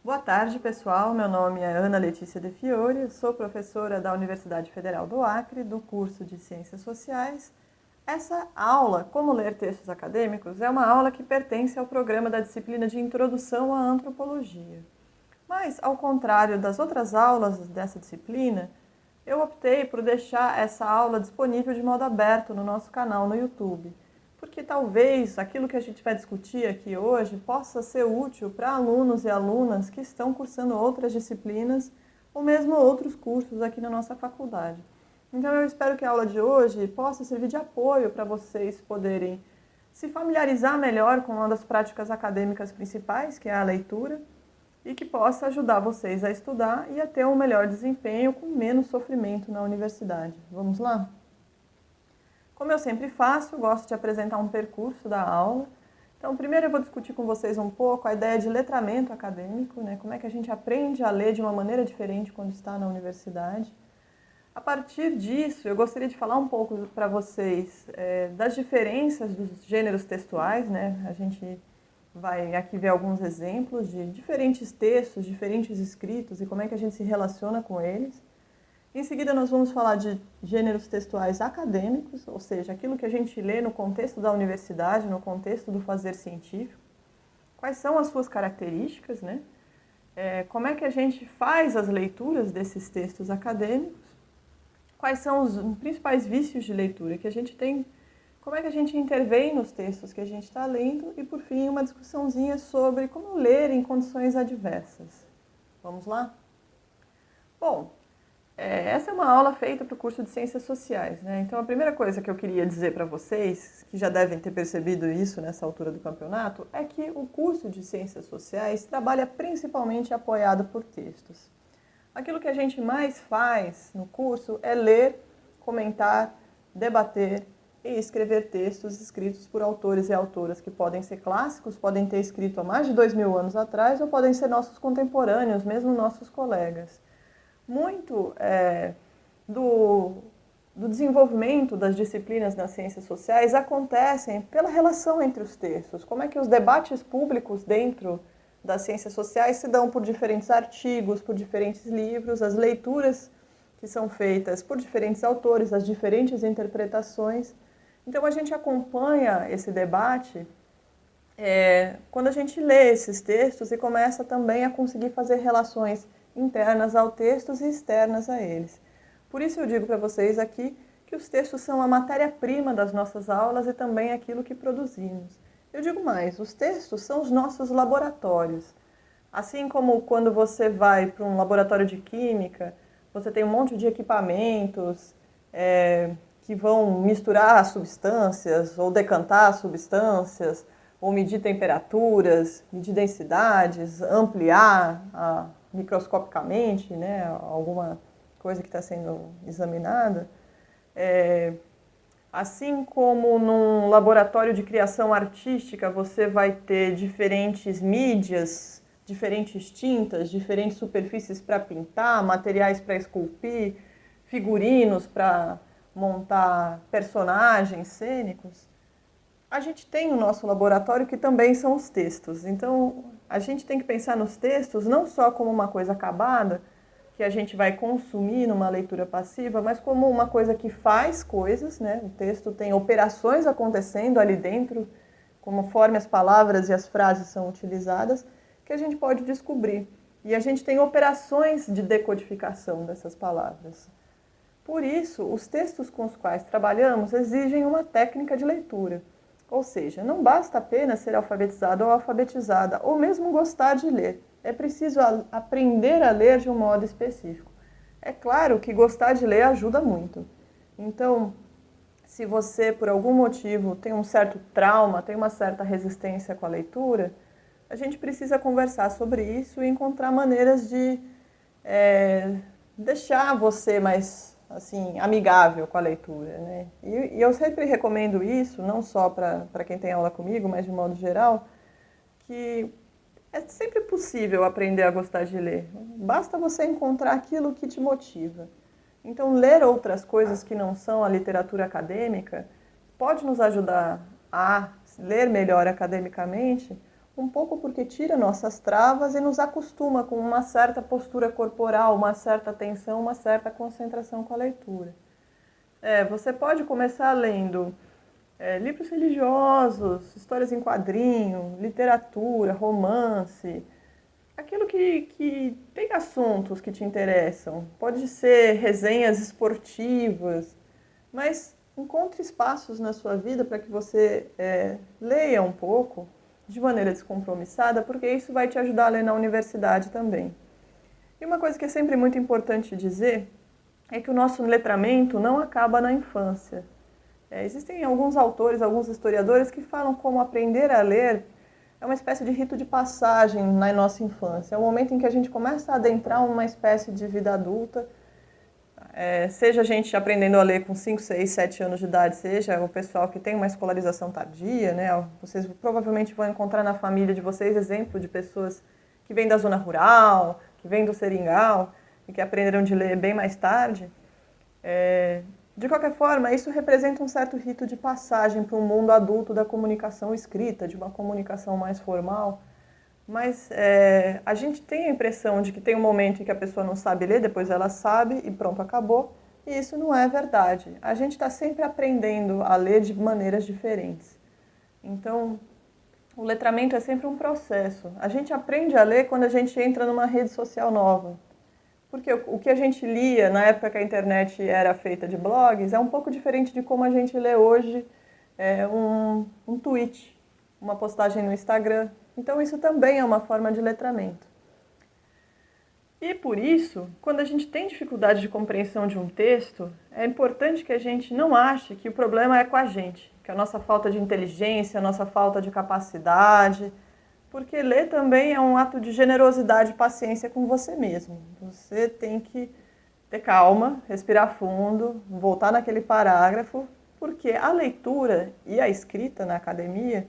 Boa tarde, pessoal. Meu nome é Ana Letícia De Fiore, sou professora da Universidade Federal do Acre, do curso de Ciências Sociais. Essa aula, Como Ler Textos Acadêmicos, é uma aula que pertence ao programa da disciplina de Introdução à Antropologia. Mas, ao contrário das outras aulas dessa disciplina, eu optei por deixar essa aula disponível de modo aberto no nosso canal no YouTube, porque talvez aquilo que a gente vai discutir aqui hoje possa ser útil para alunos e alunas que estão cursando outras disciplinas ou mesmo outros cursos aqui na nossa faculdade. Então eu espero que a aula de hoje possa servir de apoio para vocês poderem se familiarizar melhor com uma das práticas acadêmicas principais, que é a leitura, e que possa ajudar vocês a estudar e a ter um melhor desempenho com menos sofrimento na universidade. Vamos lá? Como eu sempre faço, eu gosto de apresentar um percurso da aula. Então, primeiro eu vou discutir com vocês um pouco a ideia de letramento acadêmico, né? Como é que a gente aprende a ler de uma maneira diferente quando está na universidade. A partir disso, eu gostaria de falar um pouco para vocês das diferenças dos gêneros textuais, né? A gente vai aqui ver alguns exemplos de diferentes textos, diferentes escritos e como é que a gente se relaciona com eles. Em seguida, nós vamos falar de gêneros textuais acadêmicos, ou seja, aquilo que a gente lê no contexto da universidade, no contexto do fazer científico. Quais são as suas características, né? Como é que a gente faz as leituras desses textos acadêmicos? Quais são os principais vícios de leitura que a gente tem? Como é que a gente intervém nos textos que a gente está lendo? E, por fim, uma discussãozinha sobre como ler em condições adversas. Vamos lá? Bom, essa é uma aula feita para o curso de Ciências Sociais, né? Então, a primeira coisa que eu queria dizer para vocês, que já devem ter percebido isso nessa altura do campeonato, é que o curso de Ciências Sociais trabalha principalmente apoiado por textos. Aquilo que a gente mais faz no curso é ler, comentar, debater e escrever textos escritos por autores e autoras que podem ser clássicos, podem ter escrito há mais de 2000 anos atrás ou podem ser nossos contemporâneos, mesmo nossos colegas. Muito do desenvolvimento das disciplinas nas ciências sociais acontecem pela relação entre os textos. Como é que os debates públicos dentro das ciências sociais se dão por diferentes artigos, por diferentes livros, as leituras que são feitas por diferentes autores, as diferentes interpretações. Então, a gente acompanha esse debate quando a gente lê esses textos e começa também a conseguir fazer relações internas ao texto e externas a eles. Por isso eu digo para vocês aqui que os textos são a matéria-prima das nossas aulas e também aquilo que produzimos. Eu digo mais, os textos são os nossos laboratórios. Assim como quando você vai para um laboratório de química, você tem um monte de equipamentos que vão misturar substâncias ou decantar substâncias, ou medir temperaturas, medir densidades, ampliar microscopicamente, né, alguma coisa que está sendo examinada. Assim como num laboratório de criação artística você vai ter diferentes mídias, diferentes tintas, diferentes superfícies para pintar, materiais para esculpir, figurinos para montar personagens cênicos, a gente tem o nosso laboratório que também são os textos. Então, a gente tem que pensar nos textos não só como uma coisa acabada, que a gente vai consumir numa leitura passiva, mas como uma coisa que faz coisas, né? O texto tem operações acontecendo ali dentro, conforme as palavras e as frases são utilizadas, que a gente pode descobrir. E a gente tem operações de decodificação dessas palavras. Por isso, os textos com os quais trabalhamos exigem uma técnica de leitura. Ou seja, não basta apenas ser alfabetizado ou alfabetizada, ou mesmo gostar de ler. É preciso aprender a ler de um modo específico. É claro que gostar de ler ajuda muito. Então, se você, por algum motivo, tem um certo trauma, tem uma certa resistência com a leitura, a gente precisa conversar sobre isso e encontrar maneiras de deixar você mais assim, amigável com a leitura, né? E eu sempre recomendo isso, não só para quem tem aula comigo, mas de modo geral, que é sempre possível aprender a gostar de ler. Basta você encontrar aquilo que te motiva. Então, ler outras coisas que não são a literatura acadêmica pode nos ajudar a ler melhor academicamente, um pouco porque tira nossas travas e nos acostuma com uma certa postura corporal, uma certa atenção, uma certa concentração com a leitura. Você pode começar lendo livros religiosos, histórias em quadrinho, literatura, romance, aquilo que tem assuntos que te interessam. Pode ser resenhas esportivas, mas encontre espaços na sua vida para que você leia um pouco de maneira descompromissada, porque isso vai te ajudar a ler na universidade também. E uma coisa que é sempre muito importante dizer é que o nosso letramento não acaba na infância. Existem alguns autores, alguns historiadores que falam como aprender a ler é uma espécie de rito de passagem na nossa infância. É o momento em que a gente começa a adentrar uma espécie de vida adulta, seja a gente aprendendo a ler com 5, 6, 7 anos de idade, seja o pessoal que tem uma escolarização tardia, né? Vocês provavelmente vão encontrar na família de vocês exemplo de pessoas que vêm da zona rural, que vêm do seringal e que aprenderam de ler bem mais tarde. De qualquer forma, isso representa um certo rito de passagem para um mundo adulto da comunicação escrita, de uma comunicação mais formal. Mas a gente tem a impressão de que tem um momento em que a pessoa não sabe ler, depois ela sabe e pronto, acabou. E isso não é verdade. A gente está sempre aprendendo a ler de maneiras diferentes. Então, o letramento é sempre um processo. A gente aprende a ler quando a gente entra numa rede social nova. Porque o que a gente lia na época que a internet era feita de blogs é um pouco diferente de como a gente lê hoje um tweet, uma postagem no Instagram. Então isso também é uma forma de letramento. E por isso, quando a gente tem dificuldade de compreensão de um texto, é importante que a gente não ache que o problema é com a gente, que a nossa falta de inteligência, a nossa falta de capacidade, porque ler também é um ato de generosidade e paciência com você mesmo. Você tem que ter calma, respirar fundo, voltar naquele parágrafo, porque a leitura e a escrita na academia,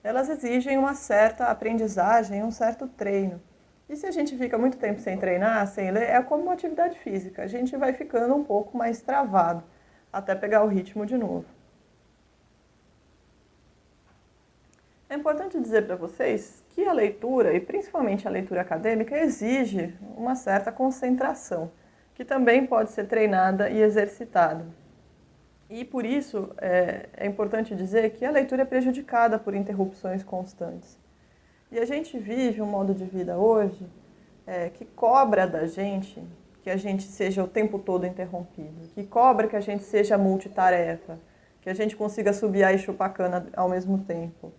elas exigem uma certa aprendizagem, um certo treino. E se a gente fica muito tempo sem treinar, sem ler, é como uma atividade física. A gente vai ficando um pouco mais travado, até pegar o ritmo de novo. É importante dizer para vocês que a leitura, e principalmente a leitura acadêmica, exige uma certa concentração, que também pode ser treinada e exercitada. E por isso é importante dizer que a leitura é prejudicada por interrupções constantes. E a gente vive um modo de vida hoje que cobra da gente que a gente seja o tempo todo interrompido, que cobra que a gente seja multitarefa, que a gente consiga subiar e chupar cana ao mesmo tempo,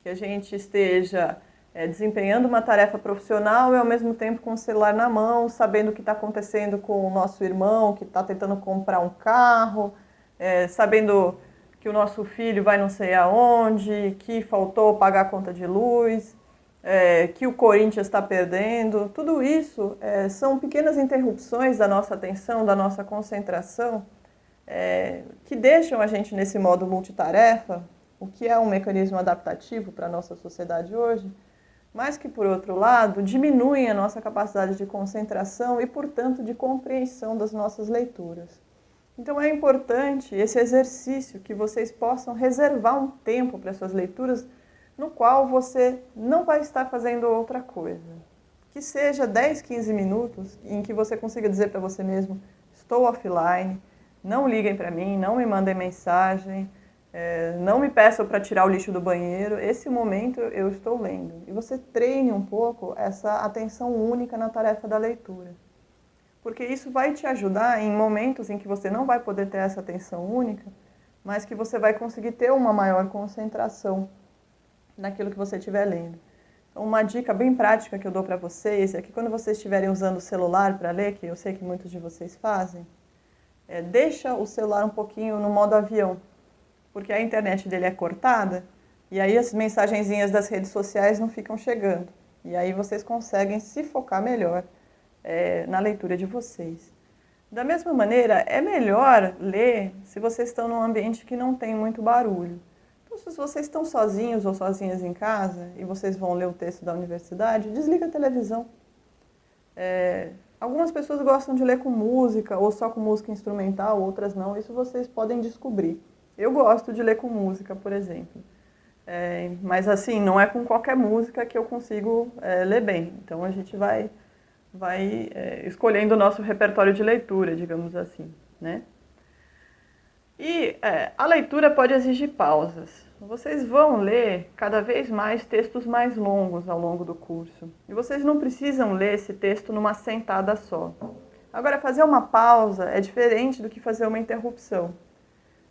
que a gente esteja desempenhando uma tarefa profissional e ao mesmo tempo com o celular na mão, sabendo o que está acontecendo com o nosso irmão que está tentando comprar um carro, sabendo que o nosso filho vai não sei aonde, que faltou pagar a conta de luz, que o Corinthians está perdendo. Tudo isso são pequenas interrupções da nossa atenção, da nossa concentração, que deixam a gente nesse modo multitarefa, o que é um mecanismo adaptativo para a nossa sociedade hoje, mas que, por outro lado, diminuem a nossa capacidade de concentração e, portanto, de compreensão das nossas leituras. Então é importante esse exercício, que vocês possam reservar um tempo para suas leituras no qual você não vai estar fazendo outra coisa. Que seja 10, 15 minutos em que você consiga dizer para você mesmo: estou offline, não liguem para mim, não me mandem mensagem, não me peçam para tirar o lixo do banheiro, esse momento eu estou lendo. E você treine um pouco essa atenção única na tarefa da leitura. Porque isso vai te ajudar em momentos em que você não vai poder ter essa atenção única, mas que você vai conseguir ter uma maior concentração naquilo que você estiver lendo. Então, uma dica bem prática que eu dou para vocês é que quando vocês estiverem usando o celular para ler, que eu sei que muitos de vocês fazem, deixa o celular um pouquinho no modo avião, porque a internet dele é cortada e aí as mensagenzinhas das redes sociais não ficam chegando. E aí vocês conseguem se focar melhor na leitura de vocês. Da mesma maneira, é melhor ler se vocês estão num ambiente que não tem muito barulho. Então, se vocês estão sozinhos ou sozinhas em casa e vocês vão ler o texto da universidade, desliga a televisão. Algumas pessoas gostam de ler com música ou só com música instrumental, outras não. Isso vocês podem descobrir. Eu gosto de ler com música, por exemplo. Mas assim, não é com qualquer música que eu consigo ler bem. Então a gente vai escolhendo o nosso repertório de leitura, digamos assim, né? E a leitura pode exigir pausas. Vocês vão ler cada vez mais textos mais longos ao longo do curso. E vocês não precisam ler esse texto numa sentada só. Agora, fazer uma pausa é diferente do que fazer uma interrupção.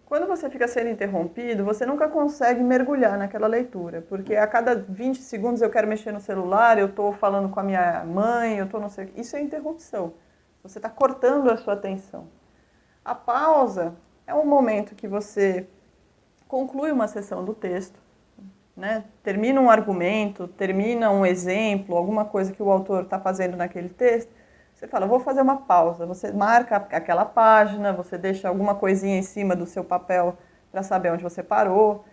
Quando você fica sendo interrompido, você nunca consegue mergulhar naquela leitura, porque a cada 20 segundos eu quero mexer no celular, eu estou falando com a minha mãe, eu estou não sei o que. Isso é interrupção. Você está cortando a sua atenção. A pausa é um momento que você conclui uma seção do texto, né? Termina um argumento, termina um exemplo, alguma coisa que o autor está fazendo naquele texto. Você fala, vou fazer uma pausa. Você marca aquela página, você deixa alguma coisinha em cima do seu papel para saber onde você parou.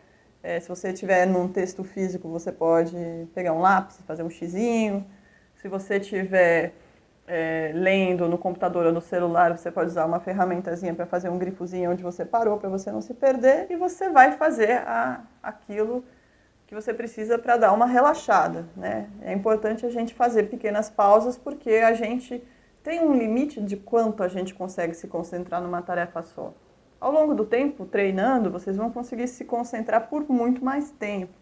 Se você estiver num texto físico, você pode pegar um lápis, fazer um xizinho. Se você estiver lendo no computador ou no celular, você pode usar uma ferramentazinha para fazer um grifozinho onde você parou, para você não se perder. E você vai fazer aquilo que você precisa para dar uma relaxada, né? É importante a gente fazer pequenas pausas, porque a gente tem um limite de quanto a gente consegue se concentrar numa tarefa só. Ao longo do tempo, treinando, vocês vão conseguir se concentrar por muito mais tempo.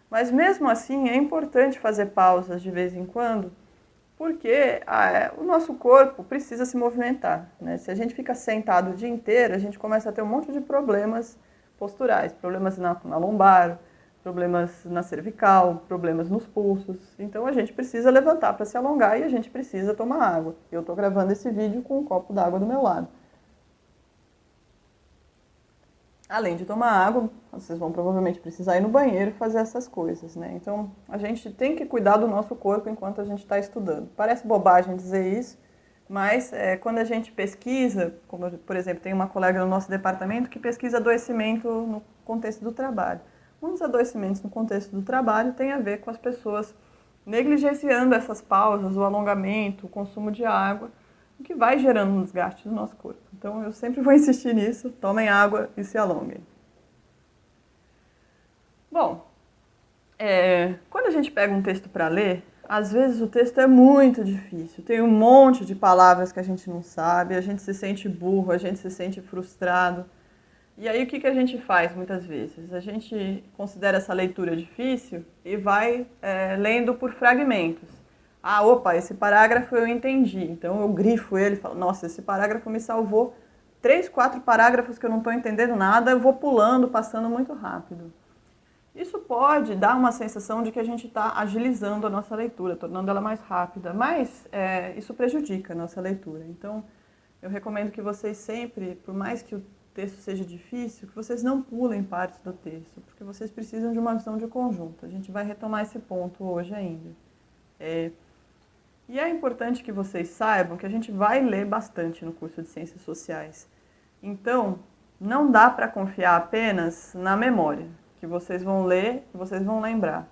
Mas mesmo assim, é importante fazer pausas de vez em quando, porque o nosso corpo precisa se movimentar, né? Se a gente fica sentado o dia inteiro, a gente começa a ter um monte de problemas posturais, problemas na lombar, problemas na cervical, problemas nos pulsos. Então a gente precisa levantar para se alongar e a gente precisa tomar água. Eu estou gravando esse vídeo com um copo d'água do meu lado. Além de tomar água, vocês vão provavelmente precisar ir no banheiro fazer essas coisas, né? Então a gente tem que cuidar do nosso corpo enquanto a gente está estudando. Parece bobagem dizer isso, mas quando a gente pesquisa, como por exemplo, tem uma colega no nosso departamento que pesquisa adoecimento no contexto do trabalho. Muitos adoecimentos no contexto do trabalho têm a ver com as pessoas negligenciando essas pausas, o alongamento, o consumo de água, o que vai gerando um desgaste do nosso corpo. Então eu sempre vou insistir nisso, tomem água e se alonguem. Bom, quando a gente pega um texto para ler, às vezes o texto é muito difícil, tem um monte de palavras que a gente não sabe, a gente se sente burro, a gente se sente frustrado. E aí o que a gente faz muitas vezes? A gente considera essa leitura difícil e vai lendo por fragmentos. Opa, esse parágrafo eu entendi. Então eu grifo ele e falo, nossa, esse parágrafo me salvou 3, 4 parágrafos que eu não estou entendendo nada, eu vou pulando, passando muito rápido. Isso pode dar uma sensação de que a gente está agilizando a nossa leitura, tornando ela mais rápida, mas isso prejudica a nossa leitura. Então eu recomendo que vocês sempre, por mais que o texto seja difícil, que vocês não pulem partes do texto, porque vocês precisam de uma visão de conjunto. A gente vai retomar esse ponto hoje ainda. E é importante que vocês saibam que a gente vai ler bastante no curso de Ciências Sociais. Então, não dá para confiar apenas na memória, que vocês vão ler e vocês vão lembrar.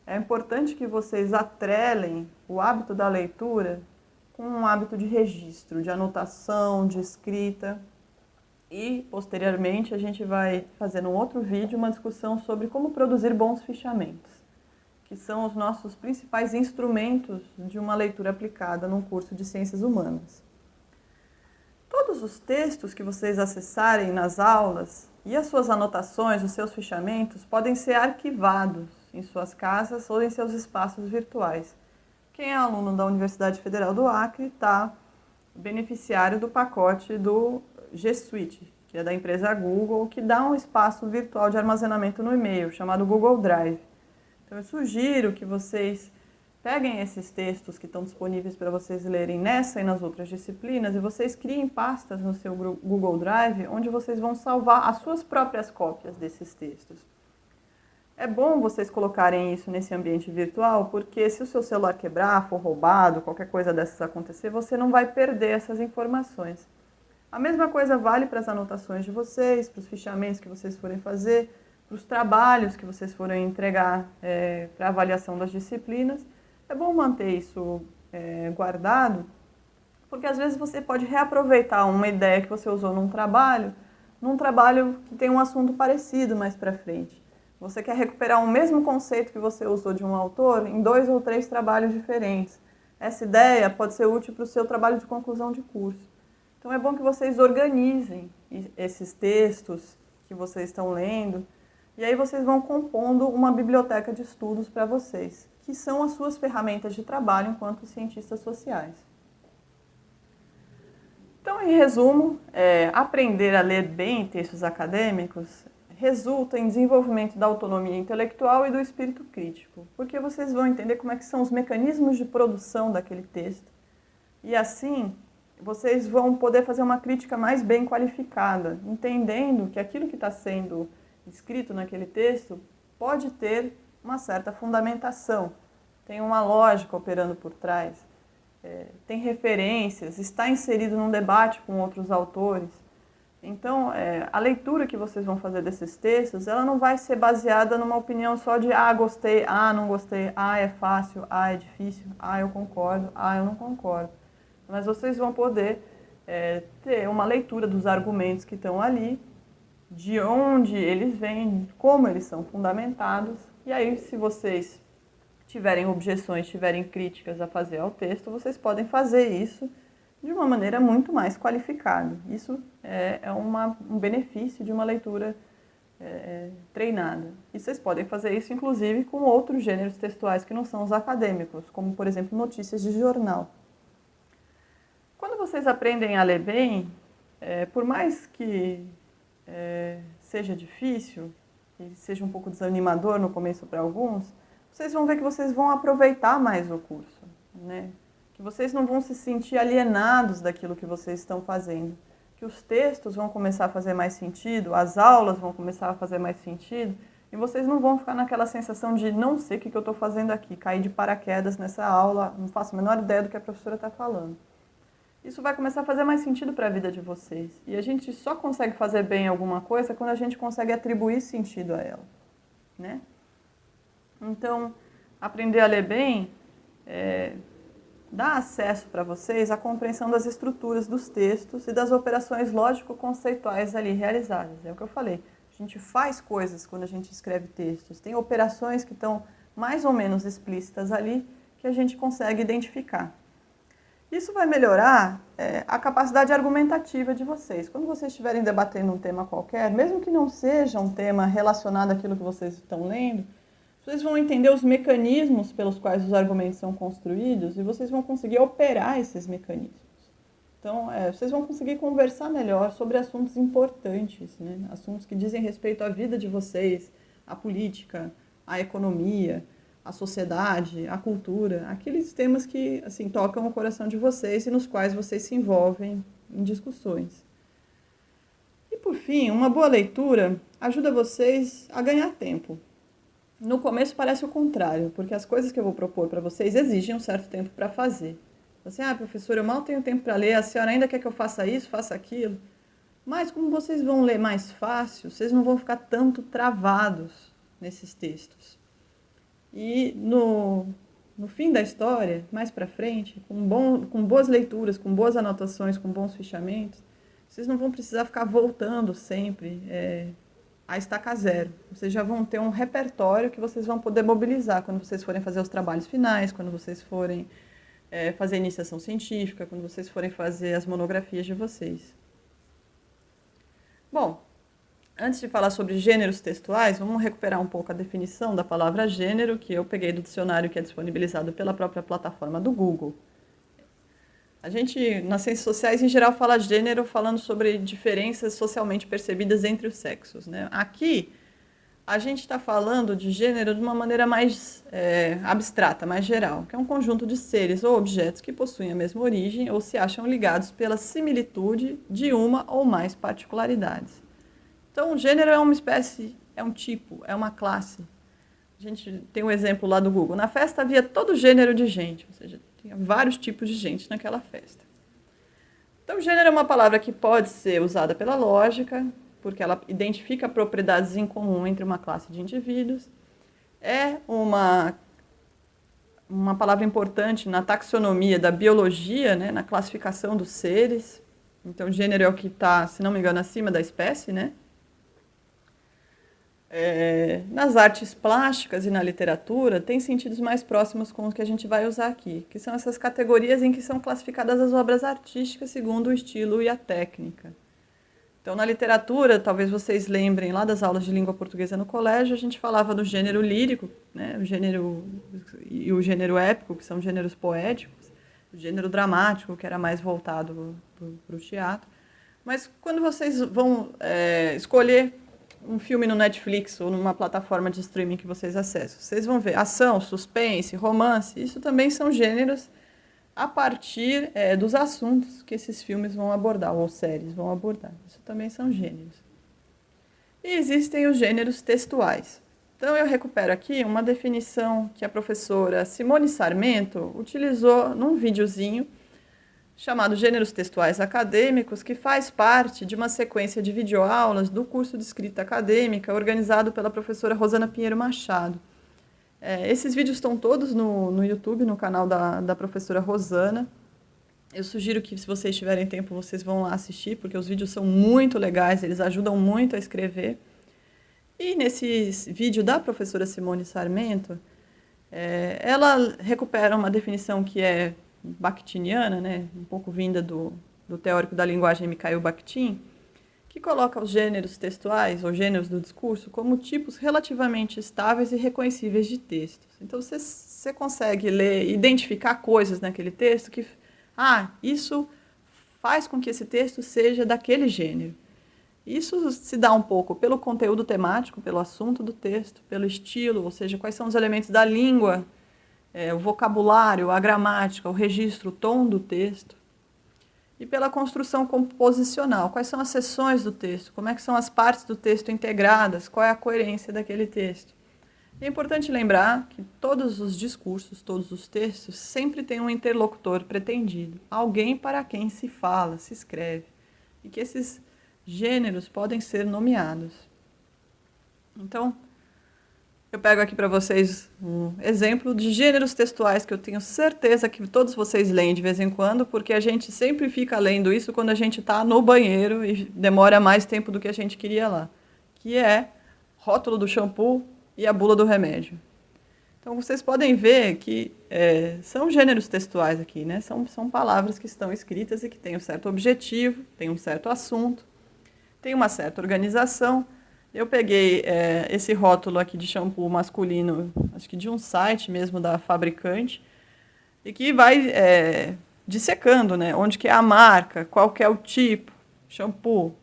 É importante que vocês atrelem o hábito da leitura com um hábito de registro, de anotação, de escrita. E, posteriormente, a gente vai fazer num outro vídeo uma discussão sobre como produzir bons fichamentos, que são os nossos principais instrumentos de uma leitura aplicada num curso de Ciências Humanas. Todos os textos que vocês acessarem nas aulas e as suas anotações, os seus fichamentos, podem ser arquivados em suas casas ou em seus espaços virtuais. Quem é aluno da Universidade Federal do Acre está beneficiário do pacote do G Suite, que é da empresa Google, que dá um espaço virtual de armazenamento no e-mail, chamado Google Drive. Então eu sugiro que vocês peguem esses textos que estão disponíveis para vocês lerem nessa e nas outras disciplinas e vocês criem pastas no seu Google Drive, onde vocês vão salvar as suas próprias cópias desses textos. É bom vocês colocarem isso nesse ambiente virtual, porque se o seu celular quebrar, for roubado, qualquer coisa dessas acontecer, você não vai perder essas informações. A mesma coisa vale para as anotações de vocês, para os fichamentos que vocês forem fazer, para os trabalhos que vocês forem entregar para a avaliação das disciplinas. É bom manter isso guardado, porque às vezes você pode reaproveitar uma ideia que você usou num trabalho que tem um assunto parecido mais para frente. Você quer recuperar o mesmo conceito que você usou de um autor em 2 ou 3 trabalhos diferentes. Essa ideia pode ser útil para o seu trabalho de conclusão de curso. Então é bom que vocês organizem esses textos que vocês estão lendo, e aí vocês vão compondo uma biblioteca de estudos para vocês, que são as suas ferramentas de trabalho enquanto cientistas sociais. Então, em resumo, aprender a ler bem textos acadêmicos resulta em desenvolvimento da autonomia intelectual e do espírito crítico, porque vocês vão entender como é que são os mecanismos de produção daquele texto, e assim vocês vão poder fazer uma crítica mais bem qualificada, entendendo que aquilo que está sendo escrito naquele texto pode ter uma certa fundamentação, tem uma lógica operando por trás, tem referências, está inserido num debate com outros autores. Então, a leitura que vocês vão fazer desses textos, ela não vai ser baseada numa opinião só de gostei, não gostei, é fácil, é difícil, eu concordo, eu não concordo. Mas vocês vão poder ter uma leitura dos argumentos que estão ali, de onde eles vêm, como eles são fundamentados, e aí se vocês tiverem objeções, tiverem críticas a fazer ao texto, vocês podem fazer isso de uma maneira muito mais qualificada. Isso é um benefício de uma leitura treinada. E vocês podem fazer isso, inclusive, com outros gêneros textuais que não são os acadêmicos, como, por exemplo, notícias de jornal. Quando vocês aprendem a ler bem, por mais que seja difícil, e seja um pouco desanimador no começo para alguns, vocês vão ver que vocês vão aproveitar mais o curso, né? Que vocês não vão se sentir alienados daquilo que vocês estão fazendo, que os textos vão começar a fazer mais sentido, as aulas vão começar a fazer mais sentido, e vocês não vão ficar naquela sensação de não sei o que eu estou fazendo aqui, cair de paraquedas nessa aula, não faço a menor ideia do que a professora está falando. Isso vai começar a fazer mais sentido para a vida de vocês. E a gente só consegue fazer bem alguma coisa quando a gente consegue atribuir sentido a ela, né? Então, aprender a ler bem dá acesso para vocês à compreensão das estruturas dos textos e das operações lógico-conceituais ali realizadas. É o que eu falei. A gente faz coisas quando a gente escreve textos. Tem operações que estão mais ou menos explícitas ali que a gente consegue identificar. Isso vai melhorar a capacidade argumentativa de vocês. Quando vocês estiverem debatendo um tema qualquer, mesmo que não seja um tema relacionado àquilo que vocês estão lendo, vocês vão entender os mecanismos pelos quais os argumentos são construídos e vocês vão conseguir operar esses mecanismos. Então, vocês vão conseguir conversar melhor sobre assuntos importantes, né? Assuntos que dizem respeito à vida de vocês, à política, à economia, à sociedade, à cultura, aqueles temas que assim, tocam o coração de vocês e nos quais vocês se envolvem em discussões. E, por fim, uma boa leitura ajuda vocês a ganhar tempo. No começo parece o contrário, porque as coisas que eu vou propor para vocês exigem um certo tempo para fazer. Você, professora, eu mal tenho tempo para ler, a senhora ainda quer que eu faça isso, faça aquilo. Mas como vocês vão ler mais fácil, vocês não vão ficar tanto travados nesses textos. E no fim da história, mais para frente, com boas leituras, com boas anotações, com bons fichamentos, vocês não vão precisar ficar voltando sempre a estaca zero. Vocês já vão ter um repertório que vocês vão poder mobilizar quando vocês forem fazer os trabalhos finais, quando vocês forem fazer iniciação científica, quando vocês forem fazer as monografias de vocês. Bom, antes de falar sobre gêneros textuais, vamos recuperar um pouco a definição da palavra gênero, que eu peguei do dicionário que é disponibilizado pela própria plataforma do Google. A gente, nas ciências sociais, em geral, fala gênero falando sobre diferenças socialmente percebidas entre os sexos, né? Aqui, a gente está falando de gênero de uma maneira mais abstrata, mais geral, que é um conjunto de seres ou objetos que possuem a mesma origem ou se acham ligados pela similitude de uma ou mais particularidades. Então, o gênero é uma espécie, é um tipo, é uma classe. A gente tem um exemplo lá do Google. Na festa havia todo gênero de gente, ou seja, tinha vários tipos de gente naquela festa. Então, gênero é uma palavra que pode ser usada pela lógica, porque ela identifica propriedades em comum entre uma classe de indivíduos. É uma palavra importante na taxonomia da biologia, né, na classificação dos seres. Então, gênero é o que está, se não me engano, acima da espécie, né? nas artes plásticas e na literatura, tem sentidos mais próximos com os que a gente vai usar aqui, que são essas categorias em que são classificadas as obras artísticas segundo o estilo e a técnica. Então, na literatura, talvez vocês lembrem lá das aulas de língua portuguesa no colégio, a gente falava do gênero lírico, né, o gênero e o gênero épico, que são gêneros poéticos, o gênero dramático, que era mais voltado para o teatro. Mas quando vocês vão escolher um filme no Netflix ou numa plataforma de streaming que vocês acessam, vocês vão ver ação, suspense, romance, isso também são gêneros a partir dos assuntos que esses filmes vão abordar, ou séries vão abordar. Isso também são gêneros. E existem os gêneros textuais. Então, eu recupero aqui uma definição que a professora Simone Sarmento utilizou num videozinho chamado Gêneros Textuais Acadêmicos, que faz parte de uma sequência de videoaulas do curso de escrita acadêmica organizado pela professora Rosana Pinheiro Machado. Esses vídeos estão todos no YouTube, no canal da professora Rosana. Eu sugiro que, se vocês tiverem tempo, vocês vão lá assistir, porque os vídeos são muito legais, eles ajudam muito a escrever. E nesse vídeo da professora Simone Sarmento, ela recupera uma definição que é bakhtiniana, né, um pouco vinda do teórico da linguagem Mikhail Bakhtin, que coloca os gêneros textuais, ou gêneros do discurso, como tipos relativamente estáveis e reconhecíveis de textos. Então, você consegue ler, identificar coisas naquele texto que, isso faz com que esse texto seja daquele gênero. Isso se dá um pouco pelo conteúdo temático, pelo assunto do texto, pelo estilo, ou seja, quais são os elementos da língua, o vocabulário, a gramática, o registro, o tom do texto. E pela construção composicional, quais são as seções do texto, como é que são as partes do texto integradas, qual é a coerência daquele texto. É importante lembrar que todos os discursos, todos os textos, sempre têm um interlocutor pretendido, alguém para quem se fala, se escreve, e que esses gêneros podem ser nomeados. Então, eu pego aqui para vocês um exemplo de gêneros textuais que eu tenho certeza que todos vocês leem de vez em quando, porque a gente sempre fica lendo isso quando a gente está no banheiro e demora mais tempo do que a gente queria lá, que é rótulo do shampoo e a bula do remédio. Então, vocês podem ver que são gêneros textuais aqui, né? São palavras que estão escritas e que têm um certo objetivo, têm um certo assunto, têm uma certa organização. Eu peguei esse rótulo aqui de shampoo masculino, acho que de um site mesmo da fabricante, e que vai dissecando, né, onde que é a marca, qual que é o tipo, shampoo,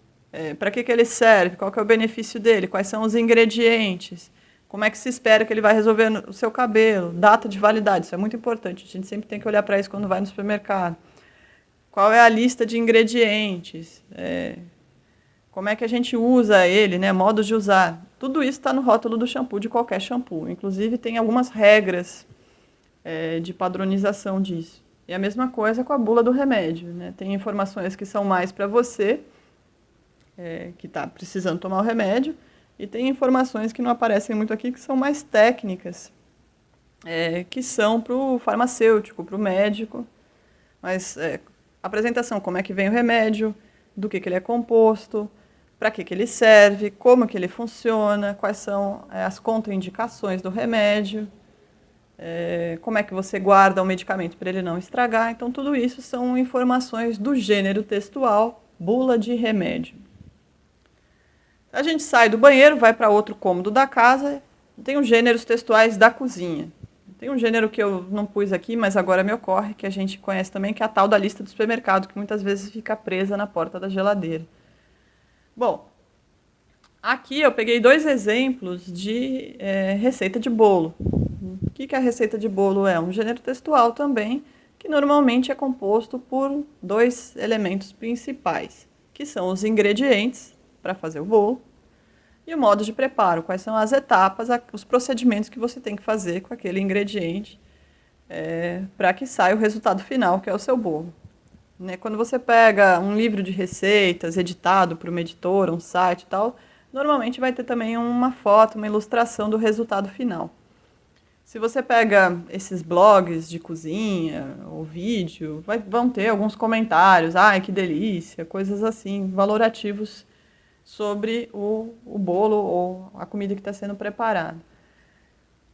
para que ele serve, qual que é o benefício dele, quais são os ingredientes, como é que se espera que ele vai resolver o seu cabelo, data de validade, isso é muito importante, a gente sempre tem que olhar para isso quando vai no supermercado. Qual é a lista de ingredientes, como é que a gente usa ele, né? Modos de usar. Tudo isso está no rótulo do shampoo, de qualquer shampoo. Inclusive, tem algumas regras de padronização disso. E a mesma coisa com a bula do remédio, né? Tem informações que são mais para você, que está precisando tomar o remédio, e tem informações que não aparecem muito aqui, que são mais técnicas, que são para o farmacêutico, para o médico. Mas apresentação, como é que vem o remédio, do que ele é composto, para que ele serve, como que ele funciona, quais são as contraindicações do remédio, como é que você guarda o medicamento para ele não estragar. Então, tudo isso são informações do gênero textual, bula de remédio. A gente sai do banheiro, vai para outro cômodo da casa, tem os gêneros textuais da cozinha. Tem um gênero que eu não pus aqui, mas agora me ocorre, que a gente conhece também, que é a tal da lista do supermercado, que muitas vezes fica presa na porta da geladeira. Bom, aqui eu peguei 2 exemplos de receita de bolo. O que a receita de bolo é? Um gênero textual também, que normalmente é composto por 2 elementos principais, que são os ingredientes para fazer o bolo e o modo de preparo, quais são as etapas, os procedimentos que você tem que fazer com aquele ingrediente para que saia o resultado final, que é o seu bolo. Né? Quando você pega um livro de receitas editado por uma editora, um site e tal, normalmente vai ter também uma foto, uma ilustração do resultado final. Se você pega esses blogs de cozinha ou vídeo, vão ter alguns comentários, ai, que delícia, coisas assim, valorativos sobre o bolo ou a comida que está sendo preparada.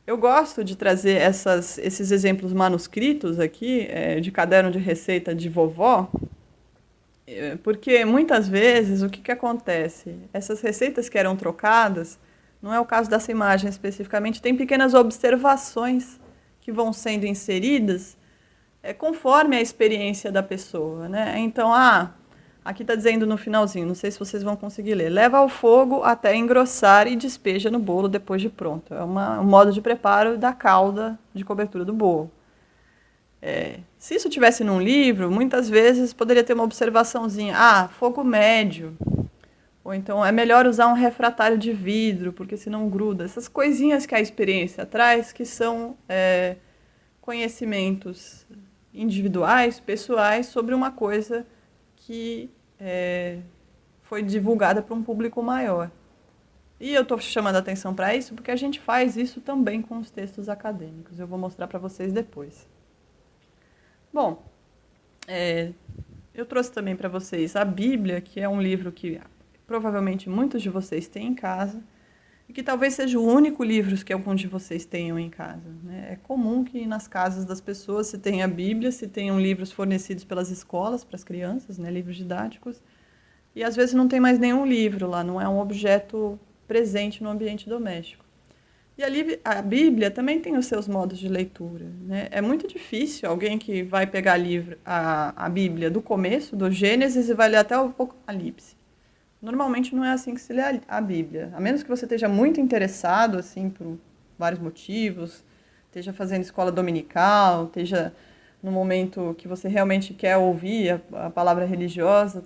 Eu gosto de trazer esses exemplos manuscritos aqui, de caderno de receita de vovó, porque muitas vezes o que acontece? Essas receitas que eram trocadas, não é o caso dessa imagem especificamente, tem pequenas observações que vão sendo inseridas conforme a experiência da pessoa, né? Então, aqui está dizendo no finalzinho, não sei se vocês vão conseguir ler, leva ao fogo até engrossar e despeja no bolo depois de pronto. É um modo de preparo da calda de cobertura do bolo. Se isso tivesse num livro, muitas vezes poderia ter uma observaçãozinha, fogo médio, ou então é melhor usar um refratário de vidro, porque senão gruda. Essas coisinhas que a experiência traz, que são conhecimentos individuais, pessoais, sobre uma coisa que foi divulgada para um público maior. E eu estou chamando a atenção para isso porque a gente faz isso também com os textos acadêmicos. Eu vou mostrar para vocês depois. Bom, eu trouxe também para vocês a Bíblia, que é um livro que provavelmente muitos de vocês têm em casa, e que talvez seja o único livro que alguns de vocês tenham em casa, né? É comum que nas casas das pessoas se tenha a Bíblia, se tenham livros fornecidos pelas escolas para as crianças, né? Livros didáticos, e às vezes não tem mais nenhum livro lá, não é um objeto presente no ambiente doméstico. E a Bíblia também tem os seus modos de leitura, né? É muito difícil alguém que vai pegar a Bíblia do começo, do Gênesis, e vai ler até o Apocalipse. Normalmente não é assim que se lê a Bíblia. A menos que você esteja muito interessado, assim, por vários motivos, esteja fazendo escola dominical, esteja no momento que você realmente quer ouvir a palavra religiosa.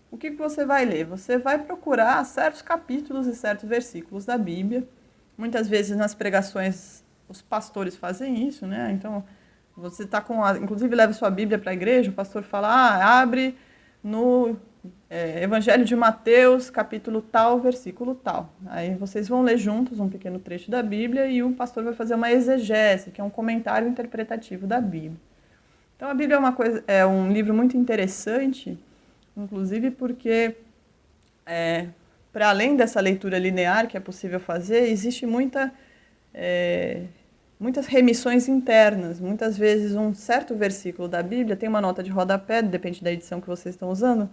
O que você vai ler? Você vai procurar certos capítulos e certos versículos da Bíblia. Muitas vezes nas pregações os pastores fazem isso, né? Então, você está inclusive leva sua Bíblia para a igreja, o pastor fala, abre no Evangelho de Mateus, capítulo tal, versículo tal. Aí vocês vão ler juntos um pequeno trecho da Bíblia e o pastor vai fazer uma exegese, que é um comentário interpretativo da Bíblia. Então, a Bíblia é um livro muito interessante, inclusive porque para além dessa leitura linear que é possível fazer, existe muitas remissões internas. Muitas vezes um certo versículo da Bíblia tem uma nota de rodapé, depende da edição que vocês estão usando,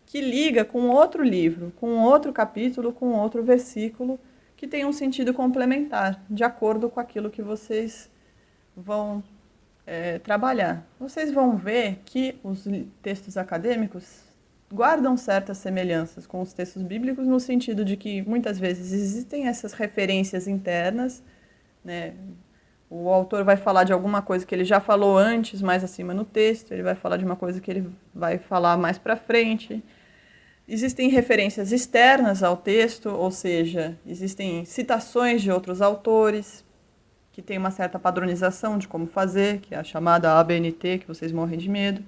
que liga com outro livro, com outro capítulo, com outro versículo, que tem um sentido complementar, de acordo com aquilo que vocês vão trabalhar. Vocês vão ver que os textos acadêmicos guardam certas semelhanças com os textos bíblicos, no sentido de que muitas vezes existem essas referências internas, né? O autor vai falar de alguma coisa que ele já falou antes, mais acima no texto, ele vai falar de uma coisa que ele vai falar mais para frente. Existem referências externas ao texto, ou seja, existem citações de outros autores, que tem uma certa padronização de como fazer, que é a chamada ABNT, que vocês morrem de medo.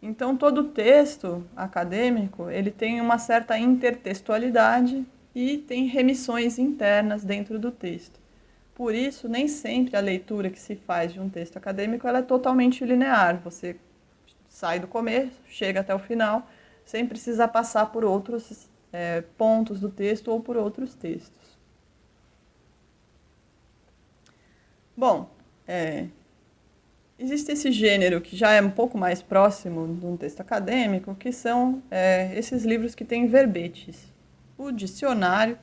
Então, todo texto acadêmico, ele tem uma certa intertextualidade e tem remissões internas dentro do texto. Por isso, nem sempre a leitura que se faz de um texto acadêmico ela é totalmente linear. Você sai do começo, chega até o final, sem precisar passar por outros pontos do texto ou por outros textos. Bom, existe esse gênero que já é um pouco mais próximo de um texto acadêmico, que são esses livros que têm verbetes. O dicionário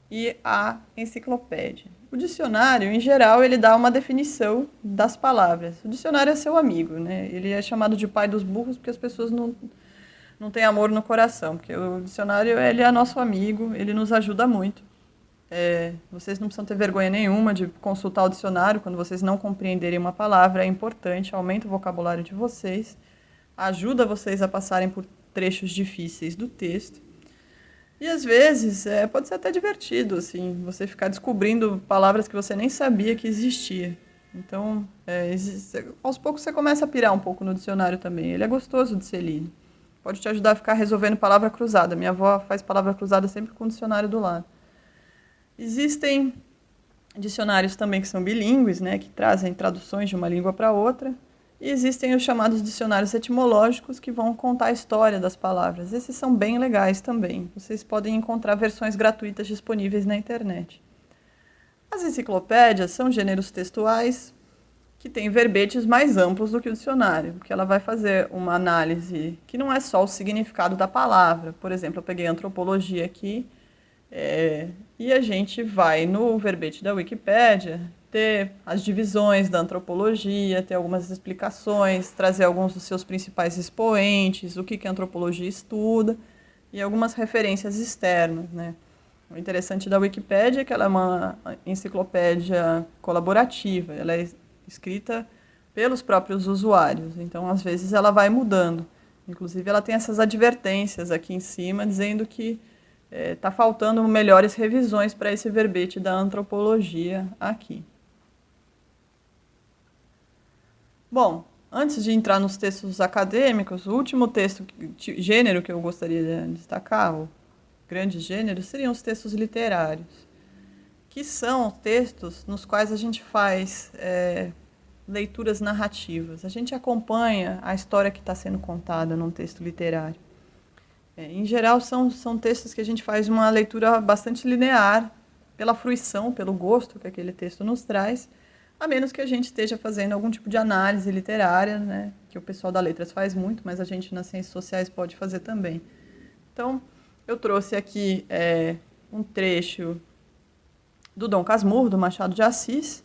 e a enciclopédia. O dicionário, em geral, ele dá uma definição das palavras. O dicionário é seu amigo, né? Ele é chamado de pai dos burros porque as pessoas não têm amor no coração. Porque o dicionário, ele é nosso amigo, ele nos ajuda muito. Vocês não precisam ter vergonha nenhuma de consultar o dicionário quando vocês não compreenderem uma palavra. É importante, aumenta o vocabulário de vocês, ajuda vocês a passarem por trechos difíceis do texto. E às vezes pode ser até divertido, assim, você ficar descobrindo palavras que você nem sabia que existia. Então, aos poucos você começa a pirar um pouco no dicionário também. Ele é gostoso de ser lido. Pode te ajudar a ficar resolvendo palavra cruzada. Minha avó faz palavra cruzada sempre com o dicionário do lado. Existem dicionários também que são bilíngues, né, que trazem traduções de uma língua para outra. E existem os chamados dicionários etimológicos que vão contar a história das palavras. Esses são bem legais também. Vocês podem encontrar versões gratuitas disponíveis na internet. As enciclopédias são gêneros textuais que têm verbetes mais amplos do que o dicionário, porque ela vai fazer uma análise que não é só o significado da palavra. Por exemplo, eu peguei antropologia aqui, e a gente vai no verbete da Wikipédia ter as divisões da antropologia, ter algumas explicações, trazer alguns dos seus principais expoentes, o que a antropologia estuda e algumas referências externas, né? O interessante da Wikipédia é que ela é uma enciclopédia colaborativa, ela é escrita pelos próprios usuários, então às vezes ela vai mudando. Inclusive ela tem essas advertências aqui em cima dizendo que está faltando melhores revisões para esse verbete da antropologia aqui. Bom, antes de entrar nos textos acadêmicos, o último gênero que eu gostaria de destacar, o grande gênero, seriam os textos literários, que são textos nos quais a gente faz leituras narrativas. A gente acompanha a história que está sendo contada num texto literário. Em geral, são textos que a gente faz uma leitura bastante linear, pela fruição, pelo gosto que aquele texto nos traz, a menos que a gente esteja fazendo algum tipo de análise literária, né, que o pessoal da letras faz muito, mas a gente nas ciências sociais pode fazer também. Então, eu trouxe aqui um trecho do Dom Casmurro, do Machado de Assis,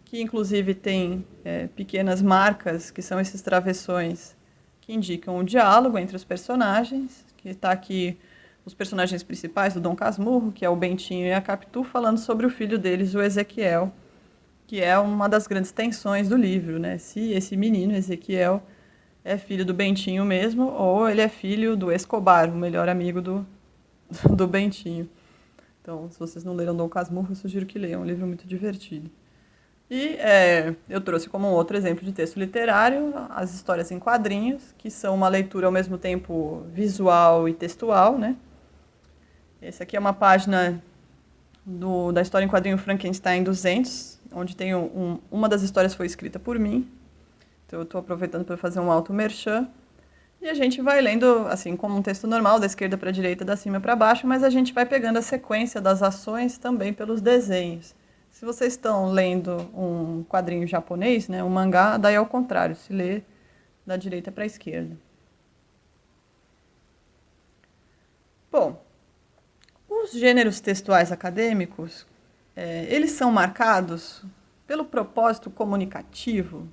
que inclusive tem pequenas marcas, que são esses travessões que indicam o diálogo entre os personagens, que está aqui os personagens principais do Dom Casmurro, que é o Bentinho e a Capitu, falando sobre o filho deles, o Ezequiel, que é uma das grandes tensões do livro, né? Se esse menino, Ezequiel, é filho do Bentinho mesmo, ou ele é filho do Escobar, o melhor amigo do Bentinho. Então, se vocês não leram Dom Casmurro, eu sugiro que leiam, é um livro muito divertido. E eu trouxe como um outro exemplo de texto literário as histórias em quadrinhos, que são uma leitura ao mesmo tempo visual e textual, né? Essa aqui é uma página da história em quadrinho Frankenstein 200, onde tem uma das histórias foi escrita por mim. Então eu estou aproveitando para fazer um auto-merchan. E a gente vai lendo, assim, como um texto normal, da esquerda para a direita, da cima para baixo, mas a gente vai pegando a sequência das ações também pelos desenhos. Se vocês estão lendo um quadrinho japonês, né, um mangá, daí é o contrário, se lê da direita para a esquerda. Bom, os gêneros textuais acadêmicos, eles são marcados pelo propósito comunicativo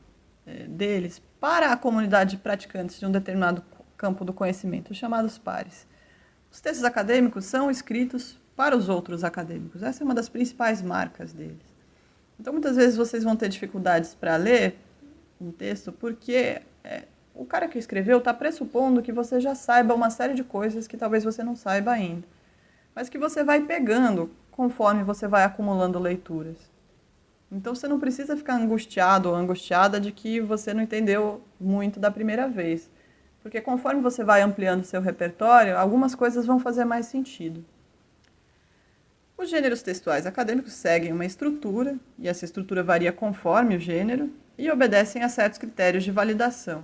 deles para a comunidade de praticantes de um determinado campo do conhecimento, os chamados pares. Os textos acadêmicos são escritos para os outros acadêmicos. Essa é uma das principais marcas deles. Então, muitas vezes vocês vão ter dificuldades para ler um texto porque o cara que escreveu está pressupondo que você já saiba uma série de coisas que talvez você não saiba ainda, mas que você vai pegando conforme você vai acumulando leituras. Então, você não precisa ficar angustiado ou angustiada de que você não entendeu muito da primeira vez, porque conforme você vai ampliando seu repertório, algumas coisas vão fazer mais sentido. Os gêneros textuais acadêmicos seguem uma estrutura, e essa estrutura varia conforme o gênero, e obedecem a certos critérios de validação.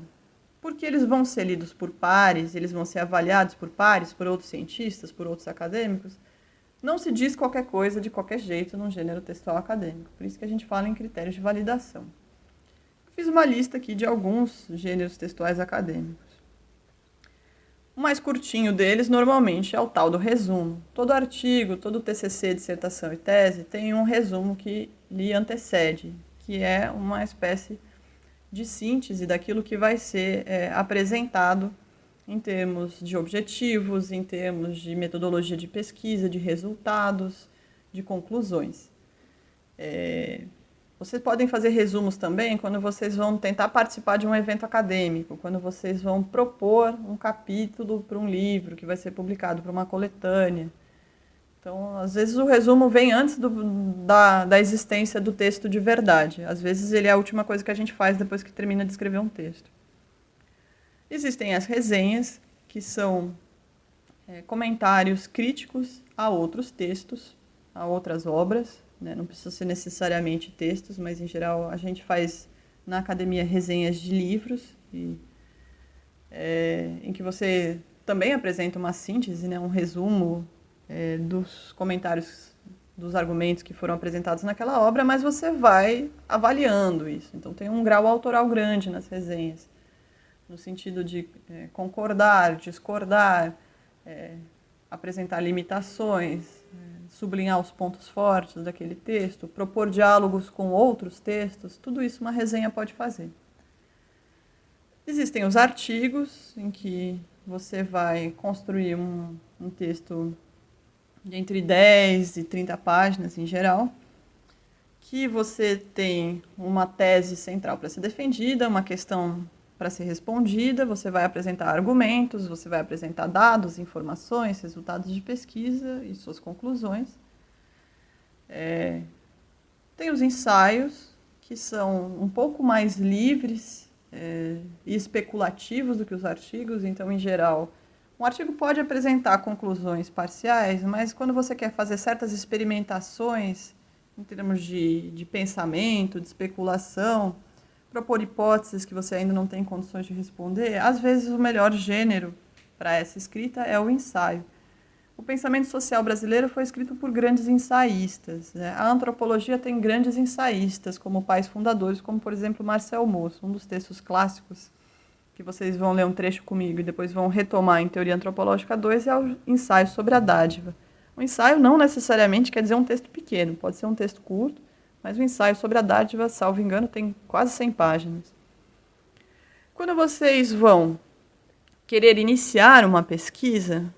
Porque eles vão ser lidos por pares, eles vão ser avaliados por pares, por outros cientistas, por outros acadêmicos, não se diz qualquer coisa de qualquer jeito num gênero textual acadêmico. Por isso que a gente fala em critérios de validação. Fiz uma lista aqui de alguns gêneros textuais acadêmicos. O mais curtinho deles, normalmente, é o tal do resumo. Todo artigo, todo TCC, dissertação e tese tem um resumo que lhe antecede, que é uma espécie de síntese daquilo que vai ser apresentado em termos de objetivos, em termos de metodologia de pesquisa, de resultados, de conclusões. Vocês podem fazer resumos também quando vocês vão tentar participar de um evento acadêmico, quando vocês vão propor um capítulo para um livro que vai ser publicado para uma coletânea. Então, às vezes o resumo vem antes da existência do texto de verdade. Às vezes ele é a última coisa que a gente faz depois que termina de escrever um texto. Existem as resenhas, que são comentários críticos a outros textos, a outras obras, né? Não precisa ser necessariamente textos, mas em geral a gente faz na academia Resenhas de Livros, em que você também apresenta uma síntese, né, um resumo dos comentários, dos argumentos que foram apresentados naquela obra, mas você vai avaliando isso. Então tem um grau autoral grande nas resenhas, no sentido de concordar, discordar, apresentar limitações, sublinhar os pontos fortes daquele texto, propor diálogos com outros textos, tudo isso uma resenha pode fazer. Existem os artigos, em que você vai construir um texto de entre 10 e 30 páginas em geral, que você tem uma tese central para ser defendida, uma questão para ser respondida, você vai apresentar argumentos, você vai apresentar dados, informações, resultados de pesquisa e suas conclusões. Tem os ensaios, que são um pouco mais livres e especulativos do que os artigos, então, em geral, um artigo pode apresentar conclusões parciais, mas quando você quer fazer certas experimentações em termos de pensamento, de especulação, propor hipóteses que você ainda não tem condições de responder, às vezes o melhor gênero para essa escrita é o ensaio. O pensamento social brasileiro foi escrito por grandes ensaístas, né? A antropologia tem grandes ensaístas como pais fundadores, como, por exemplo, Marcel Mauss, um dos textos clássicos que vocês vão ler um trecho comigo e depois vão retomar em Teoria Antropológica 2, é o ensaio sobre a dádiva. O ensaio não necessariamente quer dizer um texto pequeno, pode ser um texto curto, mas o ensaio sobre a dádiva, salvo engano, tem quase 100 páginas. Quando vocês vão querer iniciar uma pesquisa,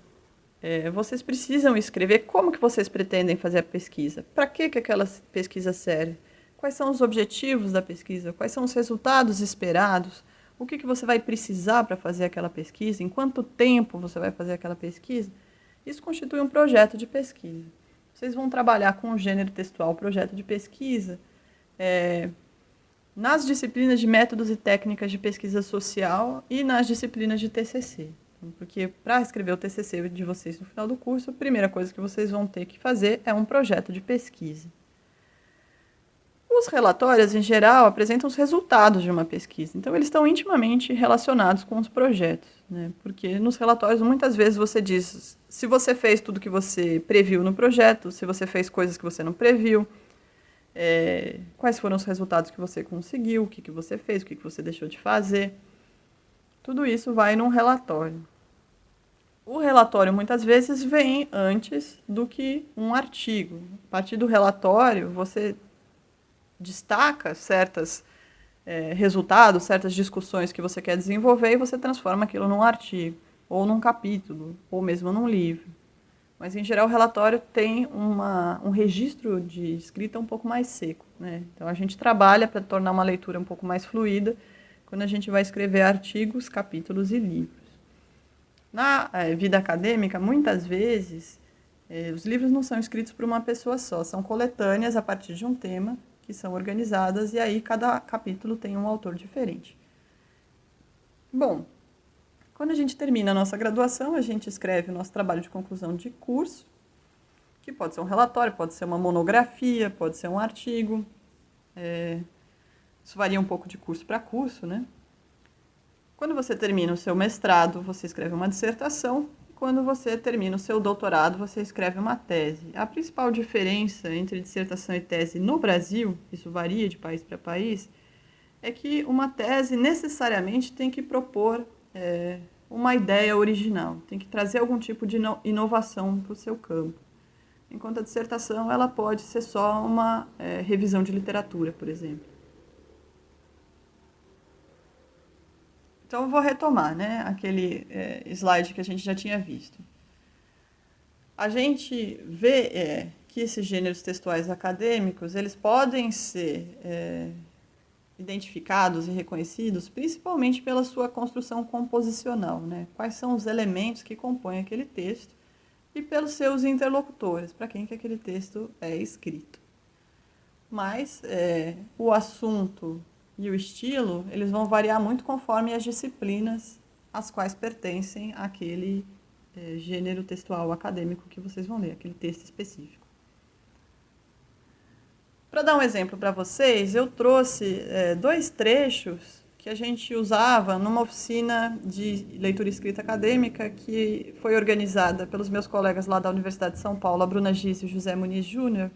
vocês precisam escrever como que vocês pretendem fazer a pesquisa, para que aquela pesquisa serve, quais são os objetivos da pesquisa, quais são os resultados esperados, o que você vai precisar para fazer aquela pesquisa, em quanto tempo você vai fazer aquela pesquisa. Isso constitui um projeto de pesquisa. Vocês vão trabalhar com o gênero textual projeto de pesquisa nas disciplinas de métodos e técnicas de pesquisa social e nas disciplinas de TCC. Porque para escrever o TCC de vocês no final do curso, a primeira coisa que vocês vão ter que fazer é um projeto de pesquisa. Os relatórios, em geral, apresentam os resultados de uma pesquisa. Então, eles estão intimamente relacionados com os projetos, né? Porque nos relatórios, muitas vezes, você diz se você fez tudo que você previu no projeto, se você fez coisas que você não previu, quais foram os resultados que você conseguiu, o que você fez, o que você deixou de fazer. Tudo isso vai num relatório. O relatório, muitas vezes, vem antes do que um artigo. A partir do relatório, você destaca certos resultados, certas discussões que você quer desenvolver e você transforma aquilo num artigo, ou num capítulo, ou mesmo num livro. Mas, em geral, o relatório tem um registro de escrita um pouco mais seco, né? Então, a gente trabalha para tornar uma leitura um pouco mais fluida quando a gente vai escrever artigos, capítulos e livros. Na vida acadêmica, muitas vezes, os livros não são escritos por uma pessoa só, são coletâneas a partir de um tema, que são organizadas, e aí cada capítulo tem um autor diferente. Bom, quando a gente termina a nossa graduação, a gente escreve o nosso trabalho de conclusão de curso, que pode ser um relatório, pode ser uma monografia, pode ser um artigo. Isso varia um pouco de curso para curso, né? Quando você termina o seu mestrado, você escreve uma dissertação. Quando você termina o seu doutorado, você escreve uma tese. A principal diferença entre dissertação e tese no Brasil, isso varia de país para país, é que uma tese necessariamente tem que propor uma ideia original, tem que trazer algum tipo de inovação para o seu campo. Enquanto a dissertação ela pode ser só uma revisão de literatura, por exemplo. Então, eu vou retomar, né, aquele slide que a gente já tinha visto. A gente vê que esses gêneros textuais acadêmicos, eles podem ser identificados e reconhecidos principalmente pela sua construção composicional, né? Quais são os elementos que compõem aquele texto e pelos seus interlocutores, para quem que aquele texto é escrito. Mas o assunto e o estilo, eles vão variar muito conforme as disciplinas às quais pertencem aquele gênero textual acadêmico que vocês vão ler, aquele texto específico. Para dar um exemplo para vocês, eu trouxe 2 trechos que a gente usava numa oficina de leitura e escrita acadêmica que foi organizada pelos meus colegas lá da Universidade de São Paulo, a Bruna Giz e o José Muniz Júnior,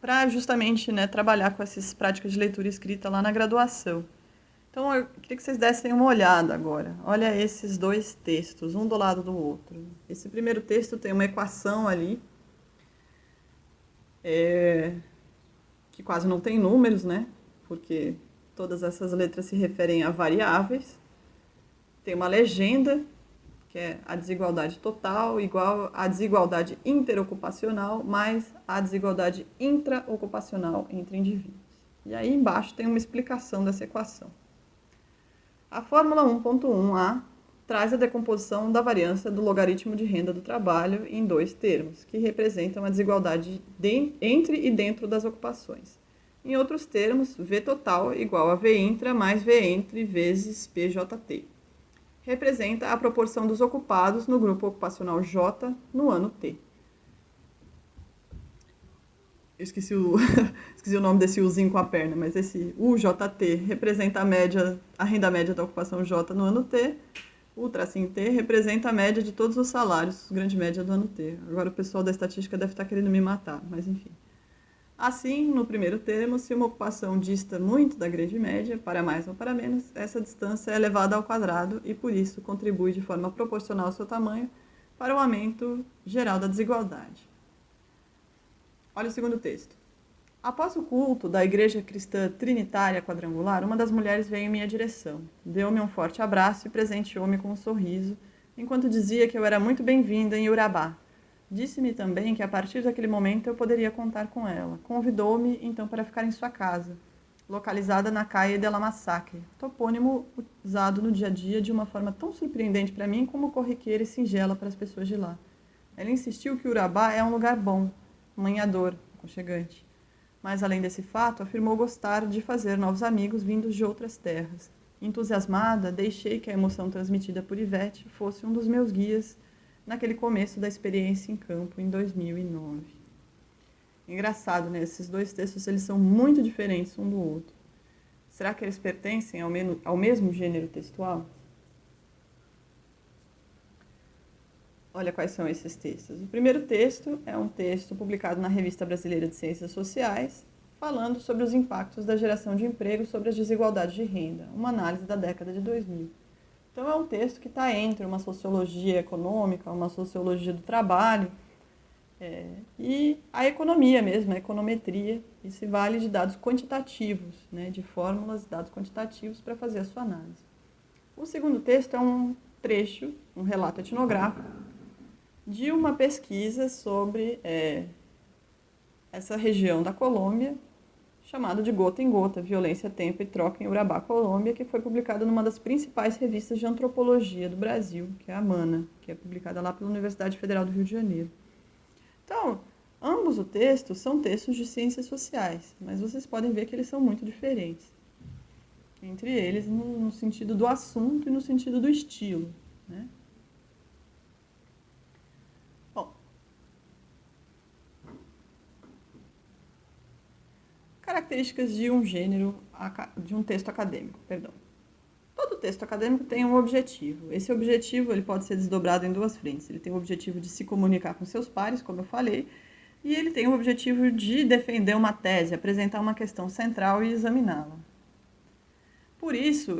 para justamente, né, trabalhar com essas práticas de leitura e escrita lá na graduação. Então, eu queria que vocês dessem uma olhada agora. Olha esses 2 textos, um do lado do outro. Esse primeiro texto tem uma equação ali, que quase não tem números, né? Porque todas essas letras se referem a variáveis. Tem uma legenda, que é a desigualdade total igual à desigualdade interocupacional mais a desigualdade intraocupacional entre indivíduos. E aí embaixo tem uma explicação dessa equação. A fórmula 1.1a traz a decomposição da variância do logaritmo de renda do trabalho em 2 termos, que representam a desigualdade entre e dentro das ocupações. Em outros termos, V total igual a V intra mais V entre vezes PJT. Representa a proporção dos ocupados no grupo ocupacional J no ano T. Eu esqueci o nome desse Uzinho com a perna, mas esse UJT representa a renda média da ocupação J no ano T. O tracinho T representa a média de todos os salários, grande média do ano T. Agora o pessoal da estatística deve estar querendo me matar, mas enfim. Assim, no primeiro termo, se uma ocupação dista muito da grande média, para mais ou para menos, essa distância é elevada ao quadrado e, por isso, contribui de forma proporcional ao seu tamanho para o aumento geral da desigualdade. Olha o segundo texto. Após o culto da Igreja Cristã Trinitária Quadrangular, uma das mulheres veio em minha direção. Deu-me um forte abraço e presenteou-me com um sorriso, enquanto dizia que eu era muito bem-vinda em Urabá. Disse-me também que a partir daquele momento eu poderia contar com ela. Convidou-me, então, para ficar em sua casa, localizada na Calle de la Massacre, topônimo usado no dia a dia de uma forma tão surpreendente para mim como corriqueira e singela para as pessoas de lá. Ela insistiu que Urabá é um lugar bom, manhador, aconchegante. Mas, além desse fato, afirmou gostar de fazer novos amigos vindos de outras terras. Entusiasmada, deixei que a emoção transmitida por Ivete fosse um dos meus guias naquele começo da experiência em campo, em 2009. Engraçado, né? Esses 2 textos eles são muito diferentes um do outro. Será que eles pertencem ao mesmo gênero textual? Olha quais são esses textos. O primeiro texto é um texto publicado na Revista Brasileira de Ciências Sociais, falando sobre os impactos da geração de emprego sobre as desigualdades de renda, uma análise da década de 2000. Então, é um texto que está entre uma sociologia econômica, uma sociologia do trabalho e a economia mesmo, a econometria, e se vale de dados quantitativos, né, de fórmulas, dados quantitativos para fazer a sua análise. O segundo texto é um trecho, um relato etnográfico, de uma pesquisa sobre essa região da Colômbia, chamado de Gota em Gota, Violência, Tempo e Troca em Urabá, Colômbia, que foi publicado numa das principais revistas de antropologia do Brasil, que é a MANA, que é publicada lá pela Universidade Federal do Rio de Janeiro. Então, ambos os textos são textos de ciências sociais, mas vocês podem ver que eles são muito diferentes entre eles no sentido do assunto e no sentido do estilo, né? Características de um gênero, de um texto acadêmico, perdão. Todo texto acadêmico tem um objetivo. Esse objetivo ele pode ser desdobrado em 2 frentes. Ele tem o objetivo de se comunicar com seus pares, como eu falei, e ele tem o objetivo de defender uma tese, apresentar uma questão central e examiná-la. Por isso,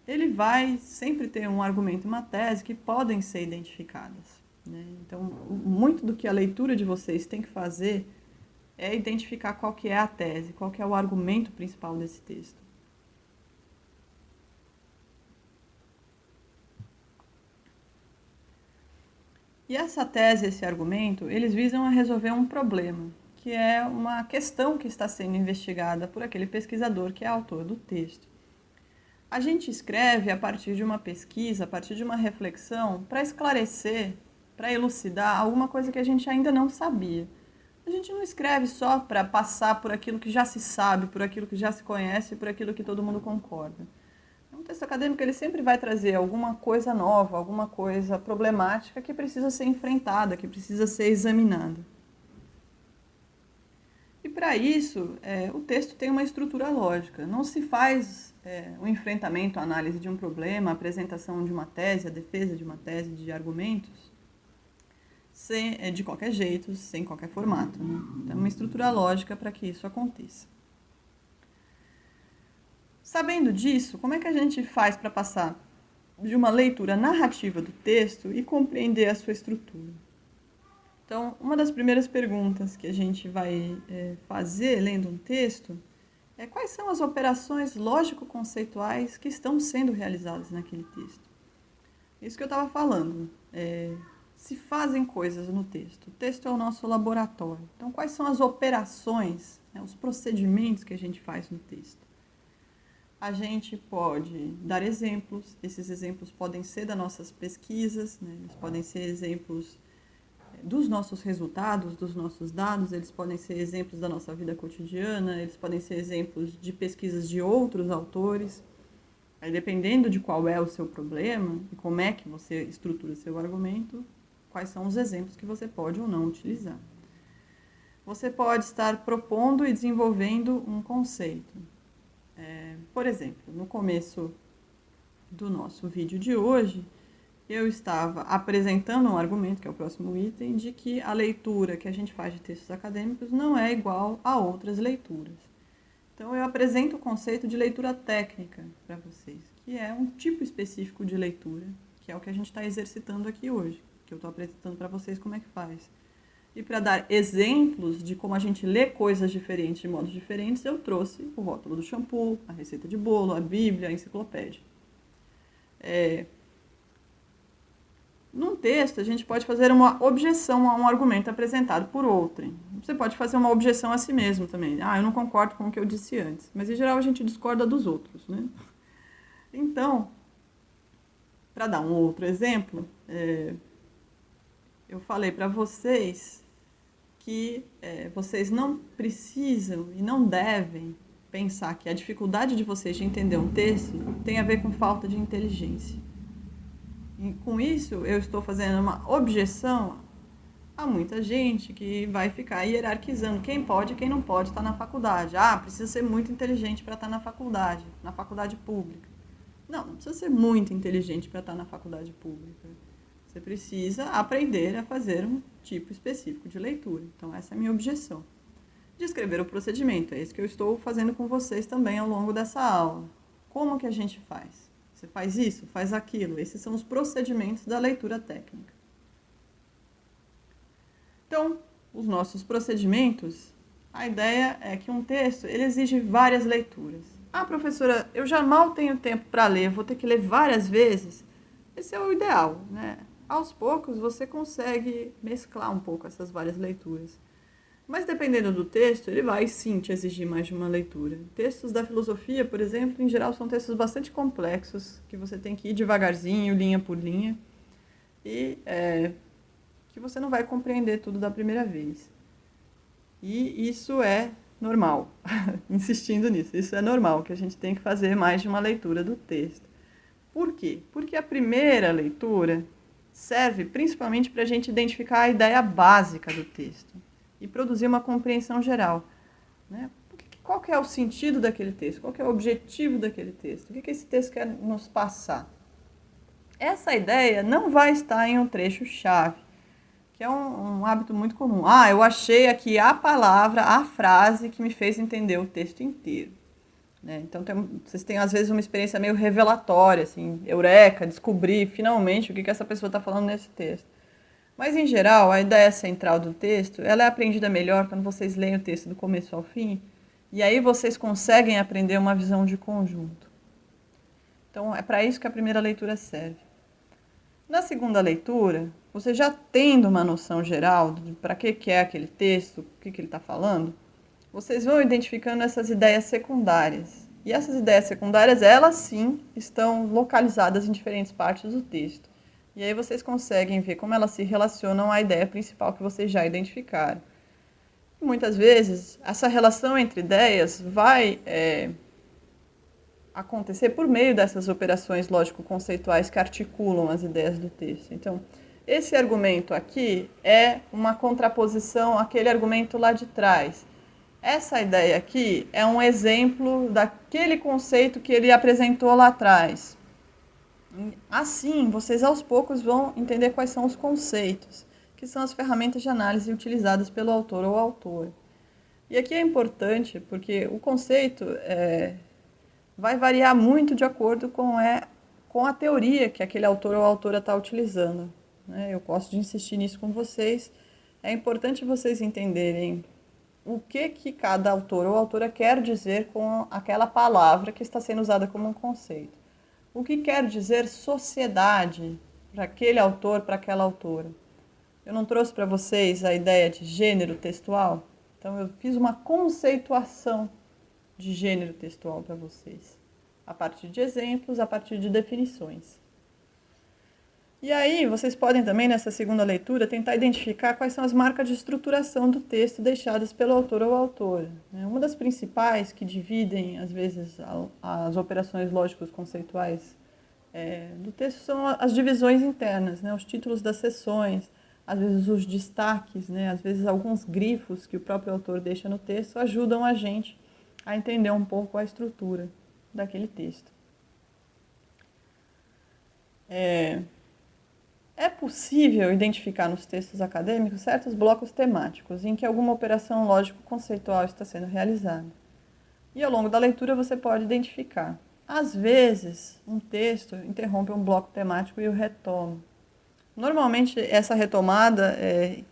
ele vai sempre ter um argumento e uma tese que podem ser identificadas, né? Então, muito do que a leitura de vocês tem que fazer é identificar qual que é a tese, qual que é o argumento principal desse texto. E essa tese, esse argumento, eles visam a resolver um problema, que é uma questão que está sendo investigada por aquele pesquisador que é autor do texto. A gente escreve a partir de uma pesquisa, a partir de uma reflexão, para esclarecer, para elucidar alguma coisa que a gente ainda não sabia. A gente não escreve só para passar por aquilo que já se sabe, por aquilo que já se conhece, por aquilo que todo mundo concorda. Um texto acadêmico ele sempre vai trazer alguma coisa nova, alguma coisa problemática que precisa ser enfrentada, que precisa ser examinada. E para isso, o texto tem uma estrutura lógica. Não se faz o enfrentamento, a análise de um problema, a apresentação de uma tese, a defesa de uma tese, de argumentos, de qualquer jeito, sem qualquer formato, né? Então, uma estrutura lógica para que isso aconteça. Sabendo disso, como é que a gente faz para passar de uma leitura narrativa do texto e compreender a sua estrutura? Então, uma das primeiras perguntas que a gente vai fazer lendo um texto é quais são as operações lógico-conceituais que estão sendo realizadas naquele texto. Isso que eu estava falando. Se fazem coisas no texto. O texto é o nosso laboratório. Então, quais são as operações, os procedimentos que a gente faz no texto? A gente pode dar exemplos. Esses exemplos podem ser das nossas pesquisas, né? Eles podem ser exemplos dos nossos resultados, dos nossos dados, eles podem ser exemplos da nossa vida cotidiana, eles podem ser exemplos de pesquisas de outros autores. Aí, dependendo de qual é o seu problema e como é que você estrutura seu argumento, quais são os exemplos que você pode ou não utilizar. Você pode estar propondo e desenvolvendo um conceito. Por exemplo, no começo do nosso vídeo de hoje, eu estava apresentando um argumento, que é o próximo item, de que a leitura que a gente faz de textos acadêmicos não é igual a outras leituras. Então, eu apresento o conceito de leitura técnica para vocês, que é um tipo específico de leitura, que é o que a gente está exercitando aqui hoje, que eu estou apresentando para vocês como é que faz. E para dar exemplos de como a gente lê coisas diferentes, de modos diferentes, eu trouxe o rótulo do shampoo, a receita de bolo, a Bíblia, a enciclopédia. Num texto, a gente pode fazer uma objeção a um argumento apresentado por outrem. Você pode fazer uma objeção a si mesmo também. Eu não concordo com o que eu disse antes. Mas, em geral, a gente discorda dos outros, né? Então, para dar um outro exemplo, eu falei para vocês que vocês não precisam e não devem pensar que a dificuldade de vocês de entender um texto tem a ver com falta de inteligência. E com isso, eu estou fazendo uma objeção a muita gente que vai ficar hierarquizando quem pode e quem não pode estar na faculdade. Precisa ser muito inteligente para estar na faculdade pública. Não precisa ser muito inteligente para estar na faculdade pública. Você precisa aprender a fazer um tipo específico de leitura. Então, essa é a minha objeção. Descrever o procedimento, é isso que eu estou fazendo com vocês também ao longo dessa aula. Como que a gente faz? Você faz isso, faz aquilo. Esses são os procedimentos da leitura técnica. Então, os nossos procedimentos, a ideia é que um texto ele exige várias leituras. Professora, eu já mal tenho tempo para ler, vou ter que ler várias vezes. Esse é o ideal, né? Aos poucos você consegue mesclar um pouco essas várias leituras. Mas dependendo do texto, ele vai sim te exigir mais de uma leitura. Textos da filosofia, por exemplo, em geral são textos bastante complexos, que você tem que ir devagarzinho, linha por linha, e que você não vai compreender tudo da primeira vez. E isso é normal, insistindo nisso, isso é normal, que a gente tem que fazer mais de uma leitura do texto. Por quê? Porque a primeira leitura serve principalmente para a gente identificar a ideia básica do texto e produzir uma compreensão geral, né? Qual que é o sentido daquele texto? Qual que é o objetivo daquele texto? O que esse texto quer nos passar? Essa ideia não vai estar em um trecho-chave, que é um hábito muito comum. Eu achei aqui a palavra, a frase que me fez entender o texto inteiro. Né? Então, vocês têm, às vezes, uma experiência meio revelatória, assim, eureka, descobrir finalmente o que essa pessoa está falando nesse texto. Mas, em geral, a ideia central do texto, ela é aprendida melhor quando vocês leem o texto do começo ao fim, e aí vocês conseguem aprender uma visão de conjunto. Então, é para isso que a primeira leitura serve. Na segunda leitura, você já tendo uma noção geral de para que é aquele texto, o que ele está falando, vocês vão identificando essas ideias secundárias. E essas ideias secundárias, elas sim, estão localizadas em diferentes partes do texto. E aí vocês conseguem ver como elas se relacionam à ideia principal que vocês já identificaram. E muitas vezes, essa relação entre ideias vai acontecer por meio dessas operações lógico-conceituais que articulam as ideias do texto. Então, esse argumento aqui é uma contraposição àquele argumento lá de trás. Essa ideia aqui é um exemplo daquele conceito que ele apresentou lá atrás. Assim, vocês aos poucos vão entender quais são os conceitos, que são as ferramentas de análise utilizadas pelo autor ou autora. E aqui é importante porque o conceito vai variar muito de acordo com a teoria que aquele autor ou autora está utilizando. Né? Eu gosto de insistir nisso com vocês. É importante vocês entenderem o que cada autor ou autora quer dizer com aquela palavra que está sendo usada como um conceito. O que quer dizer sociedade para aquele autor, para aquela autora. Eu não trouxe para vocês a ideia de gênero textual? Então eu fiz uma conceituação de gênero textual para vocês, a partir de exemplos, a partir de definições. E aí, vocês podem também, nessa segunda leitura, tentar identificar quais são as marcas de estruturação do texto deixadas pelo autor ou autora. Uma das principais que dividem, às vezes, as operações lógicos conceituais do texto são as divisões internas, os títulos das seções, às vezes os destaques, às vezes alguns grifos que o próprio autor deixa no texto ajudam a gente a entender um pouco a estrutura daquele texto. É possível identificar nos textos acadêmicos certos blocos temáticos em que alguma operação lógico-conceitual está sendo realizada. E ao longo da leitura você pode identificar. Às vezes, um texto interrompe um bloco temático e o retoma. Normalmente, essa retomada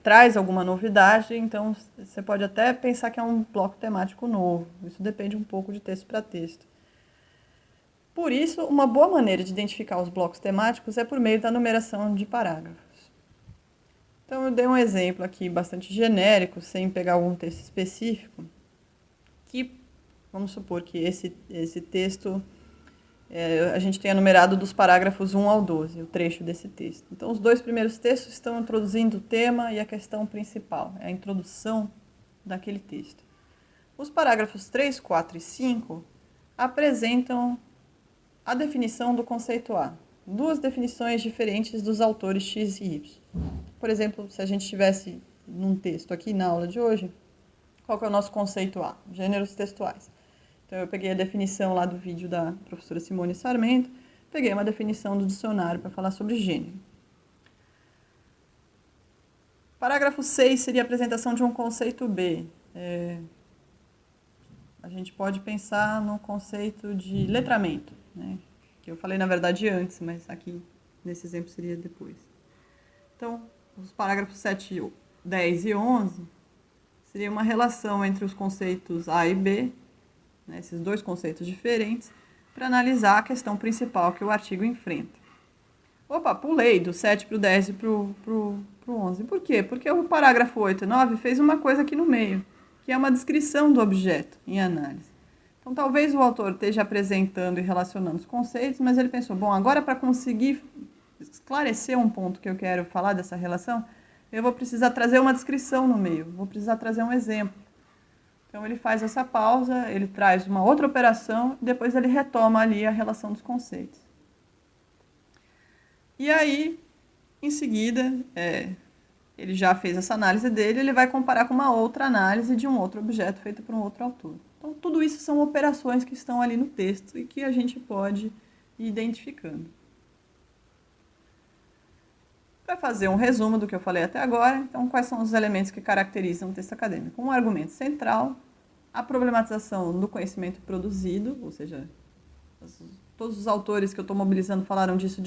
traz alguma novidade, então você pode até pensar que é um bloco temático novo. Isso depende um pouco de texto para texto. Por isso, uma boa maneira de identificar os blocos temáticos é por meio da numeração de parágrafos. Então, eu dei um exemplo aqui bastante genérico, sem pegar algum texto específico, que vamos supor que esse texto a gente tenha numerado dos parágrafos 1 ao 12, o trecho desse texto. Então, os dois primeiros textos estão introduzindo o tema e a questão principal, a introdução daquele texto. Os parágrafos 3, 4 e 5 apresentam a definição do conceito A. Duas definições diferentes dos autores X e Y. Por exemplo, se a gente estivesse num texto aqui na aula de hoje, qual que é o nosso conceito A? Gêneros textuais. Então, eu peguei a definição lá do vídeo da professora Simone Sarmento, peguei uma definição do dicionário para falar sobre gênero. Parágrafo 6 seria a apresentação de um conceito B. A gente pode pensar no conceito de letramento, que eu falei na verdade antes, mas aqui nesse exemplo seria depois. Então, os parágrafos 7, 10 e 11 seria uma relação entre os conceitos A e B, esses dois conceitos diferentes, para analisar a questão principal que o artigo enfrenta. Opa, pulei do 7 para o 10 e para o 11. Por quê? Porque o parágrafo 8 e 9 fez uma coisa aqui no meio, que é uma descrição do objeto em análise. Então, talvez o autor esteja apresentando e relacionando os conceitos, mas ele pensou, bom, agora para conseguir esclarecer um ponto que eu quero falar dessa relação, eu vou precisar trazer uma descrição no meio, vou precisar trazer um exemplo. Então, ele faz essa pausa, ele traz uma outra operação, e depois ele retoma ali a relação dos conceitos. E aí, em seguida, ele já fez essa análise dele, ele vai comparar com uma outra análise de um outro objeto feito por um outro autor. Então, tudo isso são operações que estão ali no texto e que a gente pode ir identificando. Para fazer um resumo do que eu falei até agora, então, quais são os elementos que caracterizam o texto acadêmico? Um argumento central, a problematização do conhecimento produzido, ou seja, todos os autores que eu estou mobilizando falaram disso,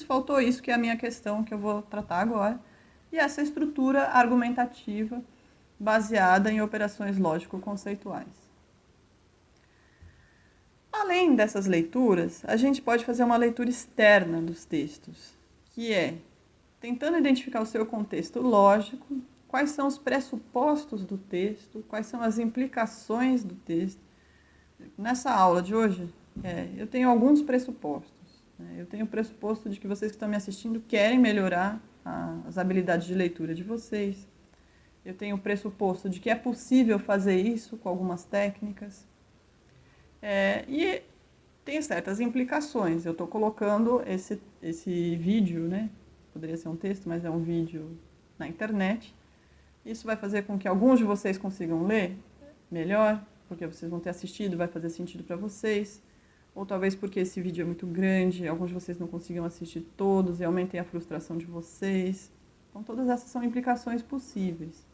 faltou isso que é a minha questão que eu vou tratar agora, e essa estrutura argumentativa baseada em operações lógico-conceituais. Além dessas leituras, a gente pode fazer uma leitura externa dos textos, que é tentando identificar o seu contexto lógico, quais são os pressupostos do texto, quais são as implicações do texto. Nessa aula de hoje, eu tenho alguns pressupostos. Eu tenho o pressuposto de que vocês que estão me assistindo querem melhorar as habilidades de leitura de vocês. Eu tenho o pressuposto de que é possível fazer isso com algumas técnicas. E tem certas implicações. Eu estou colocando esse vídeo, poderia ser um texto, mas é um vídeo na internet. Isso vai fazer com que alguns de vocês consigam ler? melhor, porque vocês vão ter assistido, vai fazer sentido para vocês, ou talvez porque esse vídeo é muito grande, alguns de vocês não conseguiam assistir todos e aumentem a frustração de vocês. Então, todas essas são implicações possíveis.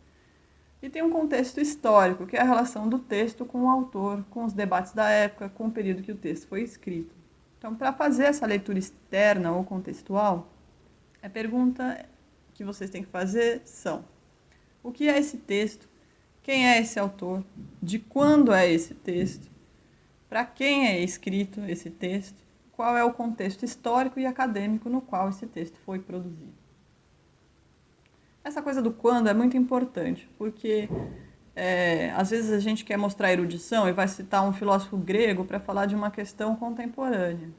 E tem um contexto histórico, que é a relação do texto com o autor, com os debates da época, com o período que o texto foi escrito. Então, para fazer essa leitura externa ou contextual, a pergunta que vocês têm que fazer são: o que é esse texto? Quem é esse autor? De quando é esse texto? Para quem é escrito esse texto? Qual é o contexto histórico e acadêmico no qual esse texto foi produzido? Essa coisa do quando é muito importante, porque às vezes a gente quer mostrar erudição e vai citar um filósofo grego para falar de uma questão contemporânea.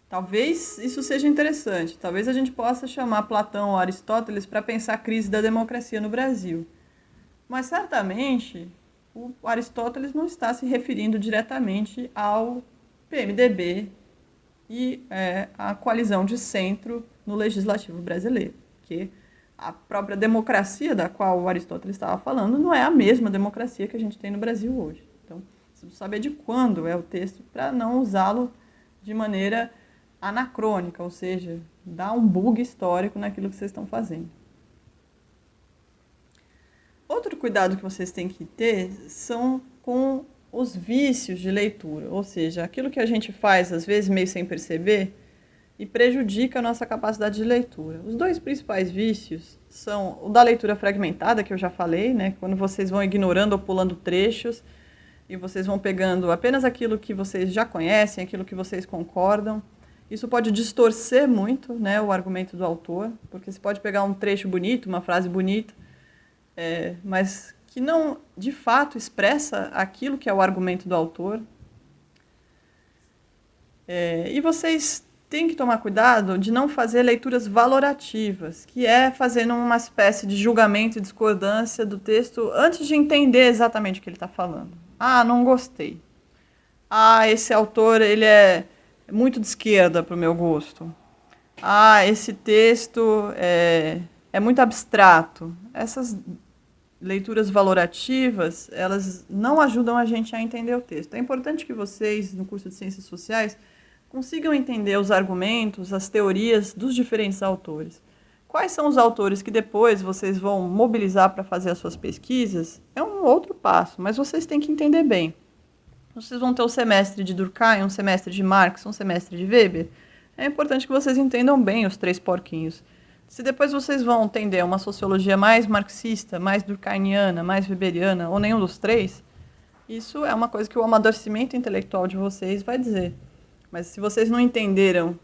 Talvez isso seja interessante, talvez a gente possa chamar Platão ou Aristóteles para pensar a crise da democracia no Brasil. Mas certamente o Aristóteles não está se referindo diretamente ao PMDB e à coalizão de centro no legislativo brasileiro, porque a própria democracia da qual o Aristóteles estava falando não é a mesma democracia que a gente tem no Brasil hoje. Então, preciso saber de quando é o texto para não usá-lo de maneira anacrônica, ou seja, dar um bug histórico naquilo que vocês estão fazendo. Outro cuidado que vocês têm que ter são com os vícios de leitura, ou seja, aquilo que a gente faz, às vezes, meio sem perceber, e prejudica a nossa capacidade de leitura. Os dois principais vícios são o da leitura fragmentada, que eu já falei, né? Quando vocês vão ignorando ou pulando trechos, e vocês vão pegando apenas aquilo que vocês já conhecem, aquilo que vocês concordam. Isso pode distorcer muito, né, o argumento do autor, porque você pode pegar um trecho bonito, uma frase bonita, mas que não, de fato, expressa aquilo que é o argumento do autor. E vocês têm que tomar cuidado de não fazer leituras valorativas, que é fazendo uma espécie de julgamento e discordância do texto antes de entender exatamente o que ele está falando. Ah, não gostei. Ah, esse autor ele é muito de esquerda para o meu gosto. Ah, esse texto é muito abstrato. Essas leituras valorativas, elas não ajudam a gente a entender o texto. É importante que vocês, no curso de Ciências Sociais, consigam entender os argumentos, as teorias dos diferentes autores. Quais são os autores que depois vocês vão mobilizar para fazer as suas pesquisas? É um outro passo, mas vocês têm que entender bem. Vocês vão ter um semestre de Durkheim, um semestre de Marx, um semestre de Weber. É importante que vocês entendam bem os três porquinhos. Se depois vocês vão entender uma sociologia mais marxista, mais durkheimiana, mais weberiana, ou nenhum dos três, isso é uma coisa que o amadurecimento intelectual de vocês vai dizer. Mas se vocês não entenderam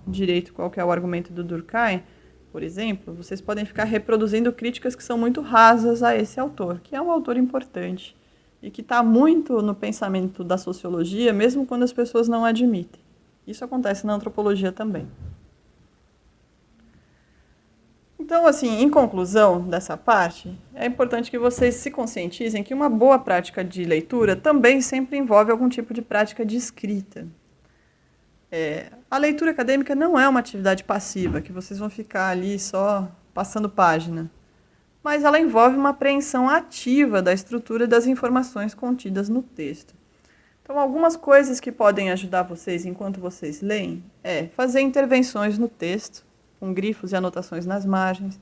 direito qual que é o argumento do Durkheim, por exemplo, vocês podem ficar reproduzindo críticas que são muito rasas a esse autor, que é um autor importante e que está muito no pensamento da sociologia, mesmo quando as pessoas não admitem. Isso acontece na antropologia também. Então, assim, em conclusão dessa parte, é importante que vocês se conscientizem que uma boa prática de leitura também sempre envolve algum tipo de prática de escrita. A leitura acadêmica não é uma atividade passiva, que vocês vão ficar ali só passando página, mas ela envolve uma apreensão ativa da estrutura das informações contidas no texto. Então, algumas coisas que podem ajudar vocês enquanto vocês leem é fazer intervenções no texto, com grifos e anotações nas margens,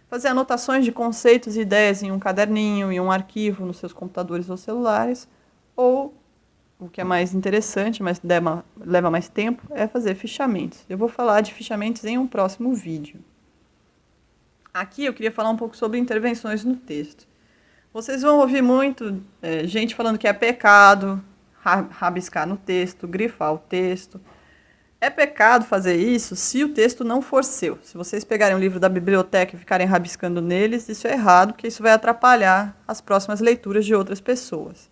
fazer anotações de conceitos e ideias em um caderninho, em um arquivo nos seus computadores ou celulares, ou, o que é mais interessante, mas leva mais tempo, é fazer fichamentos. Eu vou falar de fichamentos em um próximo vídeo. Aqui eu queria falar um pouco sobre intervenções no texto. Vocês vão ouvir muito gente falando que é pecado rabiscar no texto, grifar o texto. É pecado fazer isso se o texto não for seu. Se vocês pegarem um livro da biblioteca e ficarem rabiscando neles, isso é errado, porque isso vai atrapalhar as próximas leituras de outras pessoas.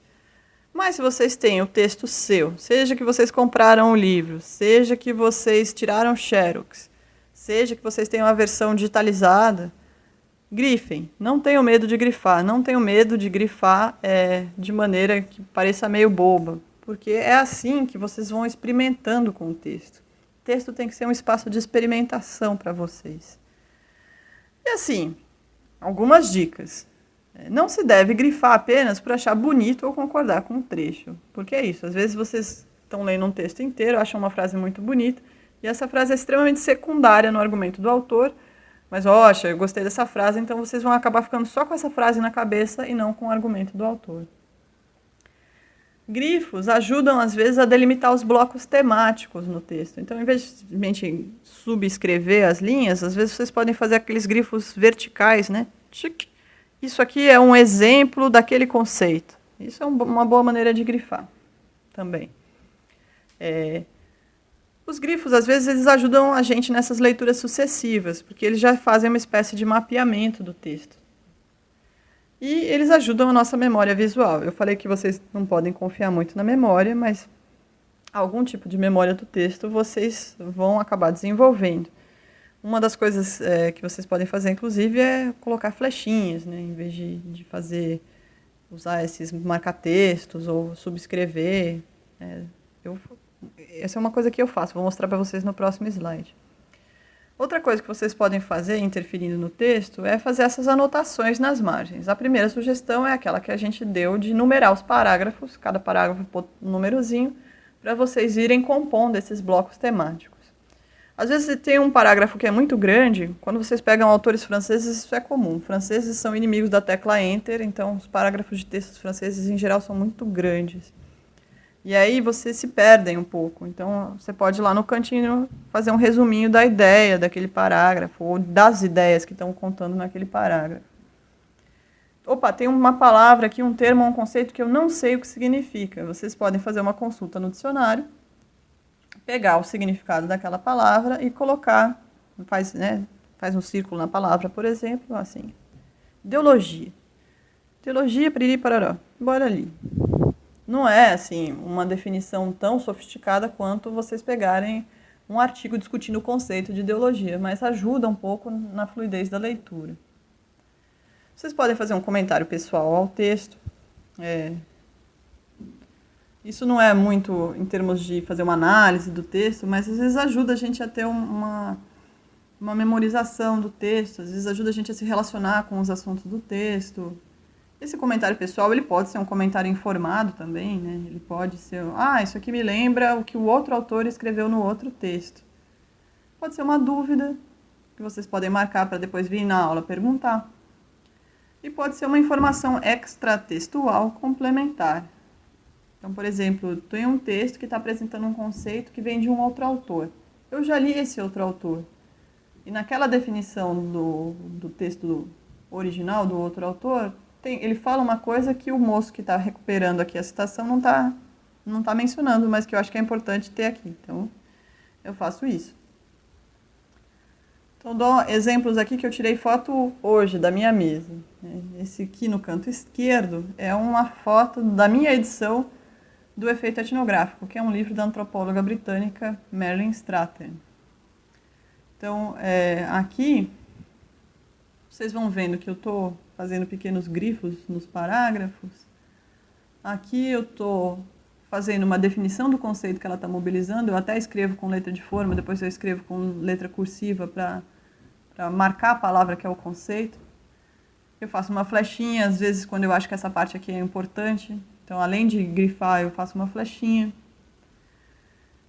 Mas se vocês têm o texto seu, seja que vocês compraram o livro, seja que vocês tiraram xerox, seja que vocês tenham a versão digitalizada, grifem. Não tenham medo de grifar. Não tenham medo de grifar de maneira que pareça meio boba, porque é assim que vocês vão experimentando com o texto. O texto tem que ser um espaço de experimentação para vocês. E assim, algumas dicas. Não se deve grifar apenas por achar bonito ou concordar com um trecho, porque é isso, às vezes vocês estão lendo um texto inteiro, acham uma frase muito bonita, e essa frase é extremamente secundária no argumento do autor, mas, oxa, eu gostei dessa frase, então vocês vão acabar ficando só com essa frase na cabeça e não com o argumento do autor. Grifos ajudam, às vezes, a delimitar os blocos temáticos no texto. Então, em vez de a gente subescrever as linhas, às vezes vocês podem fazer aqueles grifos verticais, né? Isso aqui é um exemplo daquele conceito. Isso é uma boa maneira de grifar também. Os grifos, às vezes, eles ajudam a gente nessas leituras sucessivas, porque eles já fazem uma espécie de mapeamento do texto. E eles ajudam a nossa memória visual. Eu falei que vocês não podem confiar muito na memória, mas algum tipo de memória do texto vocês vão acabar desenvolvendo. Uma das coisas que vocês podem fazer, inclusive, é colocar flechinhas, né, em vez de usar esses marca-textos ou subscrever. Essa é uma coisa que eu faço, vou mostrar para vocês no próximo slide. Outra coisa que vocês podem fazer, interferindo no texto, é fazer essas anotações nas margens. A primeira sugestão é aquela que a gente deu de numerar os parágrafos, cada parágrafo pôr um númerozinho, para vocês irem compondo esses blocos temáticos. Às vezes tem um parágrafo que é muito grande, quando vocês pegam autores franceses, isso é comum. Franceses são inimigos da tecla Enter, então os parágrafos de textos franceses, em geral, são muito grandes. E aí vocês se perdem um pouco. Então, você pode ir lá no cantinho fazer um resuminho da ideia daquele parágrafo, ou das ideias que estão contando naquele parágrafo. Opa, tem uma palavra aqui, um termo, um conceito que eu não sei o que significa. Vocês podem fazer uma consulta no dicionário, pegar o significado daquela palavra e colocar, faz um círculo na palavra, por exemplo, assim. Ideologia. Teologia, piriri, parará. Bora ali. Não é, assim, uma definição tão sofisticada quanto vocês pegarem um artigo discutindo o conceito de ideologia, mas ajuda um pouco na fluidez da leitura. Vocês podem fazer um comentário pessoal ao texto. Isso não é muito em termos de fazer uma análise do texto, mas às vezes ajuda a gente a ter uma memorização do texto, às vezes ajuda a gente a se relacionar com os assuntos do texto. Esse comentário pessoal, ele pode ser um comentário informado também, né? Ele pode ser, isso aqui me lembra o que o outro autor escreveu no outro texto. Pode ser uma dúvida que vocês podem marcar para depois vir na aula perguntar. E pode ser uma informação extratextual complementar. Então, por exemplo, tem um texto que está apresentando um conceito que vem de um outro autor. Eu já li esse outro autor. E naquela definição do texto original do outro autor, ele fala uma coisa que o moço que está recuperando aqui a citação não tá mencionando, mas que eu acho que é importante ter aqui. Então, eu faço isso. Então, dou exemplos aqui que eu tirei foto hoje da minha mesa. Esse aqui no canto esquerdo é uma foto da minha edição do Efeito Etnográfico, que é um livro da antropóloga britânica Marilyn Stratton. Então, aqui, vocês vão vendo que eu estou fazendo pequenos grifos nos parágrafos. Aqui eu estou fazendo uma definição do conceito que ela está mobilizando. Eu até escrevo com letra de forma, depois eu escrevo com letra cursiva para marcar a palavra que é o conceito. Eu faço uma flechinha, às vezes, quando eu acho que essa parte aqui é importante. Então, além de grifar, eu faço uma flechinha.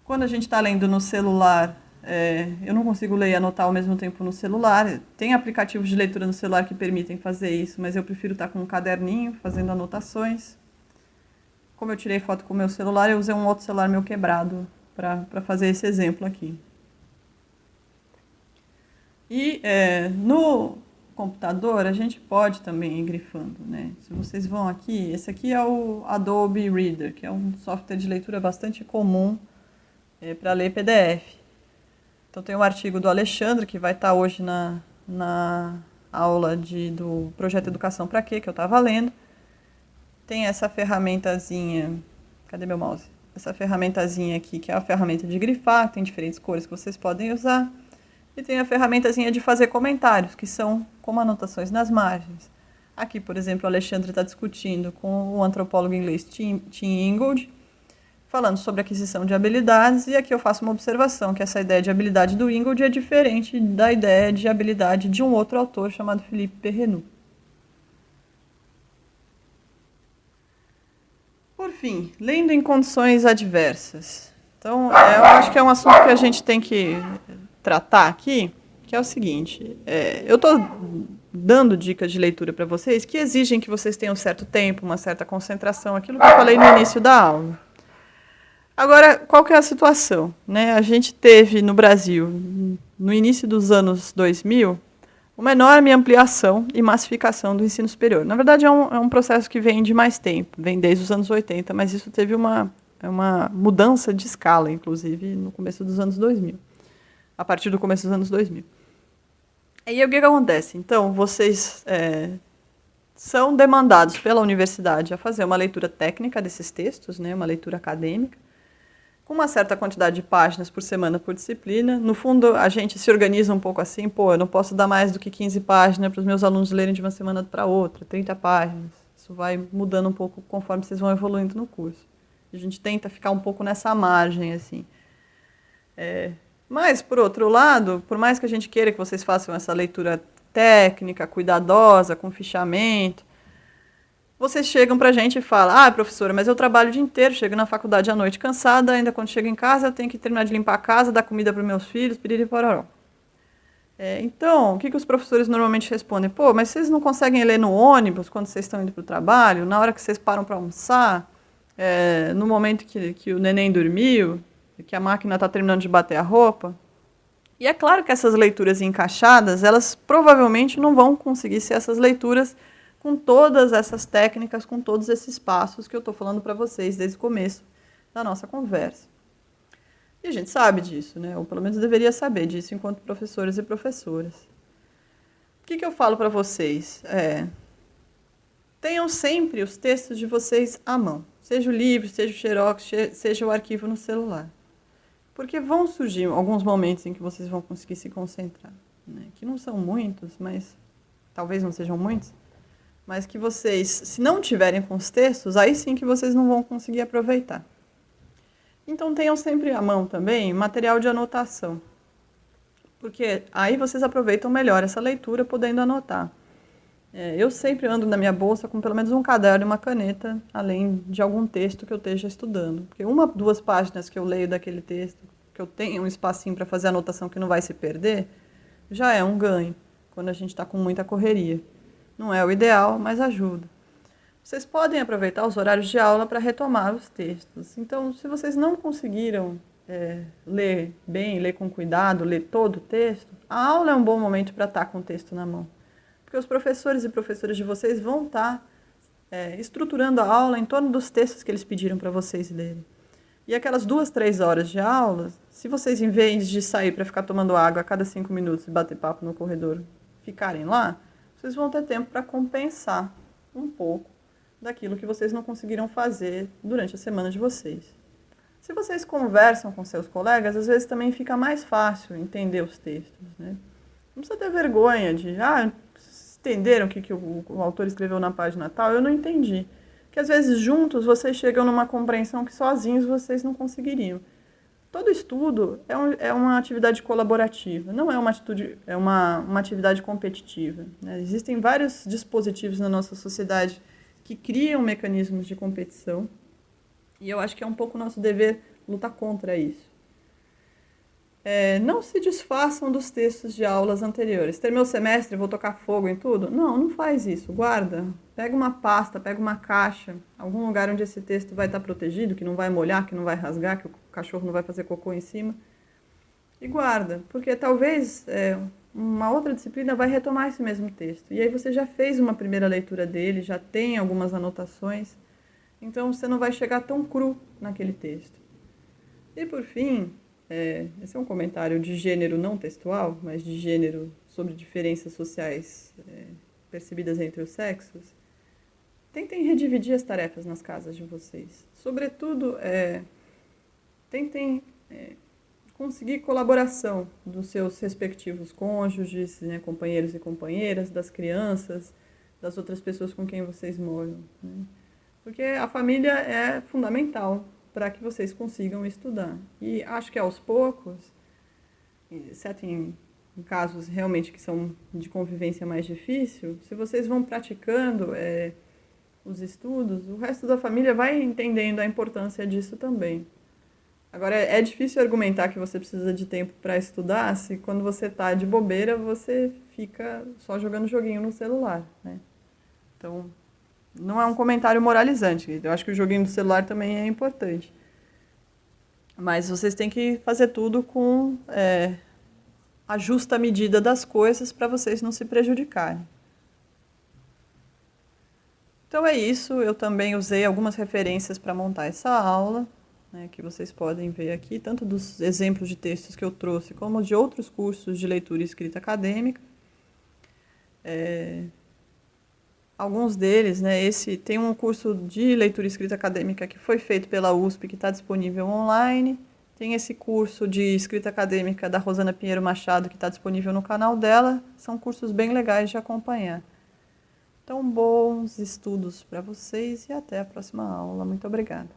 Quando a gente está lendo no celular, eu não consigo ler e anotar ao mesmo tempo no celular. Tem aplicativos de leitura no celular que permitem fazer isso, mas eu prefiro estar com um caderninho, fazendo anotações. Como eu tirei foto com o meu celular, eu usei um outro celular meu quebrado para fazer esse exemplo aqui. E no computador, a gente pode também ir grifando, né? Se vocês vão aqui, esse aqui é o Adobe Reader, que é um software de leitura bastante comum para ler PDF. Então, tem um artigo do Alexandre, que vai estar hoje na aula do Projeto Educação Pra Quê, que eu estava lendo. Tem essa ferramentazinha, cadê meu mouse? Essa ferramentazinha aqui, que é a ferramenta de grifar, tem diferentes cores que vocês podem usar. E tem a ferramentazinha de fazer comentários, que são como anotações nas margens. Aqui, por exemplo, o Alexandre está discutindo com o antropólogo inglês Tim Ingold, falando sobre aquisição de habilidades, e aqui eu faço uma observação, que essa ideia de habilidade do Ingold é diferente da ideia de habilidade de um outro autor chamado Philippe Perrenoud. fim, lendo em condições adversas. Então, eu acho que é um assunto que a gente tem que tratar aqui, que é o seguinte, eu estou dando dicas de leitura para vocês que exigem que vocês tenham um certo tempo, uma certa concentração, aquilo que eu falei no início da aula. Agora, qual que é a situação? Né? A gente teve no Brasil, no início dos anos 2000, uma enorme ampliação e massificação do ensino superior. Na verdade, é um processo que vem de mais tempo, vem desde os anos 80, mas isso teve uma mudança de escala, inclusive, no começo dos anos 2000, a partir do começo dos anos 2000. E aí, o que acontece? Então, vocês são demandados pela universidade a fazer uma leitura técnica desses textos, né, uma leitura acadêmica, com uma certa quantidade de páginas por semana por disciplina. No fundo, a gente se organiza um pouco assim, eu não posso dar mais do que 15 páginas para os meus alunos lerem de uma semana para outra, 30 páginas. Isso vai mudando um pouco conforme vocês vão evoluindo no curso. A gente tenta ficar um pouco nessa margem, assim. Mas, por outro lado, por mais que a gente queira que vocês façam essa leitura técnica, cuidadosa, com fichamento, vocês chegam pra gente e falam, professora, mas eu trabalho o dia inteiro, chego na faculdade à noite cansada, ainda quando chego em casa eu tenho que terminar de limpar a casa, dar comida para os meus filhos, piriri pororó. Então, o que os professores normalmente respondem? Mas vocês não conseguem ler no ônibus quando vocês estão indo para o trabalho, na hora que vocês param para almoçar, no momento que o neném dormiu, que a máquina está terminando de bater a roupa? E é claro que essas leituras encaixadas, elas provavelmente não vão conseguir ser essas leituras com todas essas técnicas, com todos esses passos que eu estou falando para vocês desde o começo da nossa conversa. E a gente sabe disso, né? Ou pelo menos deveria saber disso enquanto professores e professoras. O que eu falo para vocês? Tenham sempre os textos de vocês à mão. Seja o livro, seja o xerox, seja o arquivo no celular. Porque vão surgir alguns momentos em que vocês vão conseguir se concentrar, né? Que não são muitos, mas talvez não sejam muitos, mas que vocês, se não tiverem com os textos, aí sim que vocês não vão conseguir aproveitar. Então tenham sempre à mão também material de anotação, porque aí vocês aproveitam melhor essa leitura podendo anotar. Eu sempre ando na minha bolsa com pelo menos um caderno e uma caneta, além de algum texto que eu esteja estudando. Porque 1, 2 páginas que eu leio daquele texto, que eu tenho um espacinho para fazer anotação que não vai se perder, já é um ganho, quando a gente está com muita correria. Não é o ideal, mas ajuda. Vocês podem aproveitar os horários de aula para retomar os textos. Então, se vocês não conseguiram ler bem, ler com cuidado, ler todo o texto, a aula é um bom momento para estar com o texto na mão. Porque os professores e professoras de vocês vão estar estruturando a aula em torno dos textos que eles pediram para vocês lerem. E aquelas 2, 3 horas de aula, se vocês, em vez de sair para ficar tomando água a cada 5 minutos e bater papo no corredor, ficarem lá, vocês vão ter tempo para compensar um pouco daquilo que vocês não conseguiram fazer durante a semana de vocês. Se vocês conversam com seus colegas, às vezes também fica mais fácil entender os textos, né? Não precisa ter vergonha de, vocês entenderam o que o autor escreveu na página tal? Eu não entendi. Porque às vezes juntos vocês chegam numa compreensão que sozinhos vocês não conseguiriam. Todo estudo é uma atividade colaborativa, não é uma atividade competitiva, né? Existem vários dispositivos na nossa sociedade que criam mecanismos de competição e eu acho que é um pouco nosso dever lutar contra isso. Não se desfaçam dos textos de aulas anteriores. Terminou o semestre, vou tocar fogo em tudo? Não faz isso. Guarda. Pega uma pasta, pega uma caixa, algum lugar onde esse texto vai estar protegido, que não vai molhar, que não vai rasgar, que o cachorro não vai fazer cocô em cima. E guarda, porque talvez uma outra disciplina vai retomar esse mesmo texto. E aí você já fez uma primeira leitura dele, já tem algumas anotações, então você não vai chegar tão cru naquele texto. E por fim, esse é um comentário de gênero não textual, mas de gênero sobre diferenças sociais percebidas entre os sexos. Tentem redividir as tarefas nas casas de vocês. Sobretudo, tentem conseguir colaboração dos seus respectivos cônjuges, né, companheiros e companheiras, das crianças, das outras pessoas com quem vocês moram, né? Porque a família é fundamental para que vocês consigam estudar. E acho que aos poucos, exceto em casos realmente que são de convivência mais difícil, se vocês vão praticando os estudos, o resto da família vai entendendo a importância disso também. Agora, é difícil argumentar que você precisa de tempo para estudar se quando você está de bobeira você fica só jogando joguinho no celular, né? Então, não é um comentário moralizante. Eu acho que o joguinho do celular também é importante. Mas vocês têm que fazer tudo com a justa medida das coisas para vocês não se prejudicarem. Então é isso, eu também usei algumas referências para montar essa aula, né, que vocês podem ver aqui, tanto dos exemplos de textos que eu trouxe, como de outros cursos de leitura e escrita acadêmica. Alguns deles, né, tem um curso de leitura e escrita acadêmica que foi feito pela USP, que está disponível online. Tem esse curso de escrita acadêmica da Rosana Pinheiro Machado, que está disponível no canal dela. São cursos bem legais de acompanhar. Então, bons estudos para vocês e até a próxima aula. Muito obrigada.